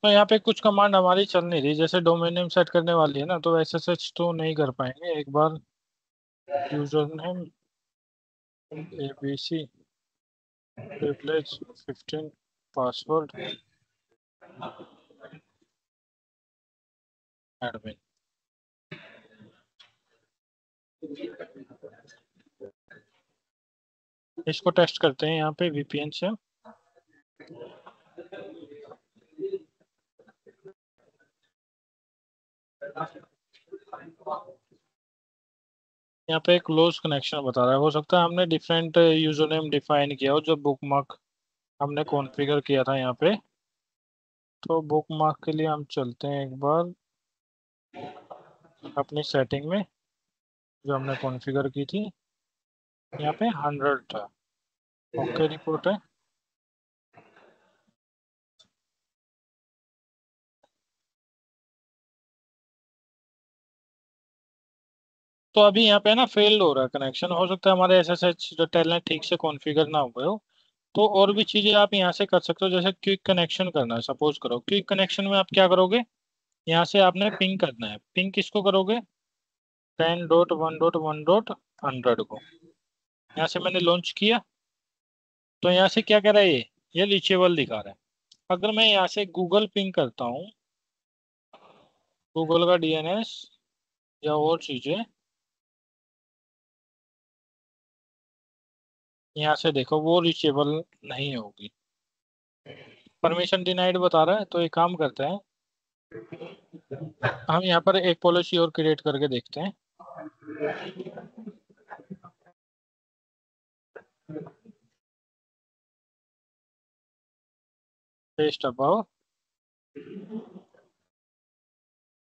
तो यहाँ पे कुछ कमांड हमारी चल नहीं रही, जैसे डोमेन नेम सेट करने वाली है ना, तो SSH तो नहीं कर पाएंगे। एक बार user name ABC replace 15 password admin, इसको टेस्ट करते हैं यहाँ पे VPN से। यहाँ पे एक क्लोज कनेक्शन बता रहा है, हो सकता है हमने डिफरेंट यूजर नेम डिफाइन किया हो जब बुकमार्क हमने कॉन्फ़िगर किया था यहाँ पे। तो बुकमार्क के लिए हम चलते हैं एक बार अपनी सेटिंग में, जो हमने कॉन्फ़िगर की थी। यहाँ पे 100 था। ओके रिपोर्ट है। तो अभी यहाँ पे ना फेल्ड हो रहा है कनेक्शन, हो सकता है हमारे SSH जो टेलनेट ठीक से कॉन्फ़िगर ना हुए हो। तो और भी चीजें आप यहाँ से कर सकते हो, जैसे क्विक कनेक्शन करना है। सपोज करो क्विक कनेक्शन में आप क्या करोगे, यहाँ से आपने पिंग करना है। पिंग किसको करोगे, 10.1.1.100 को। यहाँ से मैंने लॉन्च किया, तो यहाँ से क्या कह रहा है, ये रीचेबल दिखा रहा है। अगर मैं यहाँ से गूगल पिंग करता हूँ, गूगल का DNS या और चीजें, यहाँ से देखो वो रीचेबल नहीं होगी, परमिशन डिनाइड बता रहा है। तो एक काम करते हैं, हम यहाँ पर एक पॉलिसी और क्रिएट करके देखते हैं। पेस्ट अबाउट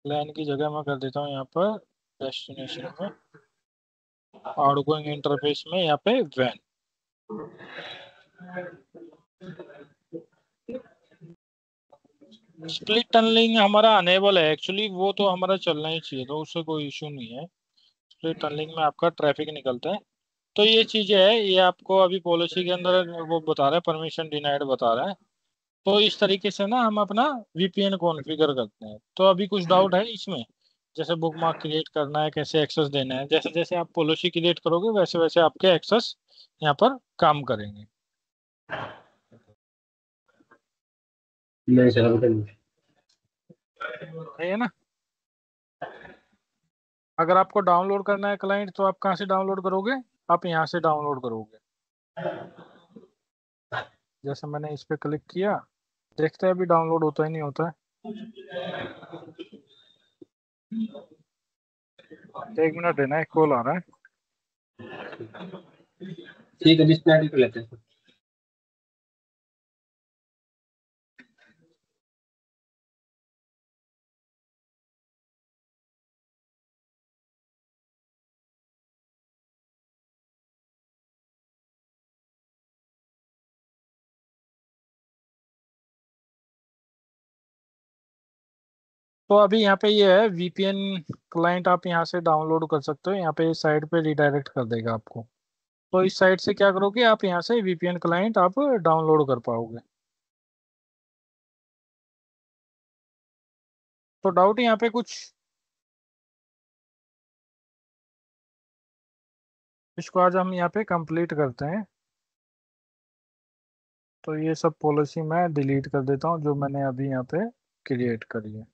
प्लान की जगह मैं कर देता हूँ यहाँ पर डेस्टिनेशन में, आउटगोइंग इंटरफेस में यहाँ पे वैन। स्प्लिट टनलिंग हमारा अनेबल है एक्चुअली, वो तो हमारा चलना ही चाहिए, तो उससे कोई इशू नहीं है। स्प्लिट टनलिंग में आपका ट्रैफिक निकलता है। तो ये चीजें है, ये आपको अभी पॉलिसी के अंदर वो बता रहा है, परमिशन डिनाइड बता रहा है। तो इस तरीके से ना हम अपना VPN कॉन्फ़िगर करते हैं। तो अभी कुछ डाउट है इसमें, जैसे बुकमार्क क्रिएट करना है, कैसे एक्सेस देना है, जैसे जैसे आप पॉलिसी क्रिएट करोगे वैसे वैसे आपके एक्सेस यहाँ पर काम करेंगे। नहीं सर, अभी तक सही है ना। अगर आपको डाउनलोड करना है क्लाइंट, तो आप कहाँ से डाउनलोड करोगे, आप यहाँ से डाउनलोड करोगे। जैसे मैंने इस पे क्लिक किया, देखते हैं अभी डाउनलोड होता ही नहीं होता है। 1 मिनट देना, एक कॉल आ रहा है। ठीक है, डिस्कनेक्ट कर लेते हैं। तो अभी यहाँ पे ये है VPN क्लाइंट, आप यहाँ से डाउनलोड कर सकते हो। यहाँ पे इस साइड पे रिडायरेक्ट कर देगा आपको। तो इस साइड से क्या करोगे, आप यहाँ से VPN क्लाइंट आप डाउनलोड कर पाओगे। तो डाउट यहाँ पे कुछ? इसको आज हम यहाँ पे कंप्लीट करते हैं। तो ये सब पॉलिसी मैं डिलीट कर देता हूँ जो मैंने अभी यहाँ पे क्रिएट करी है।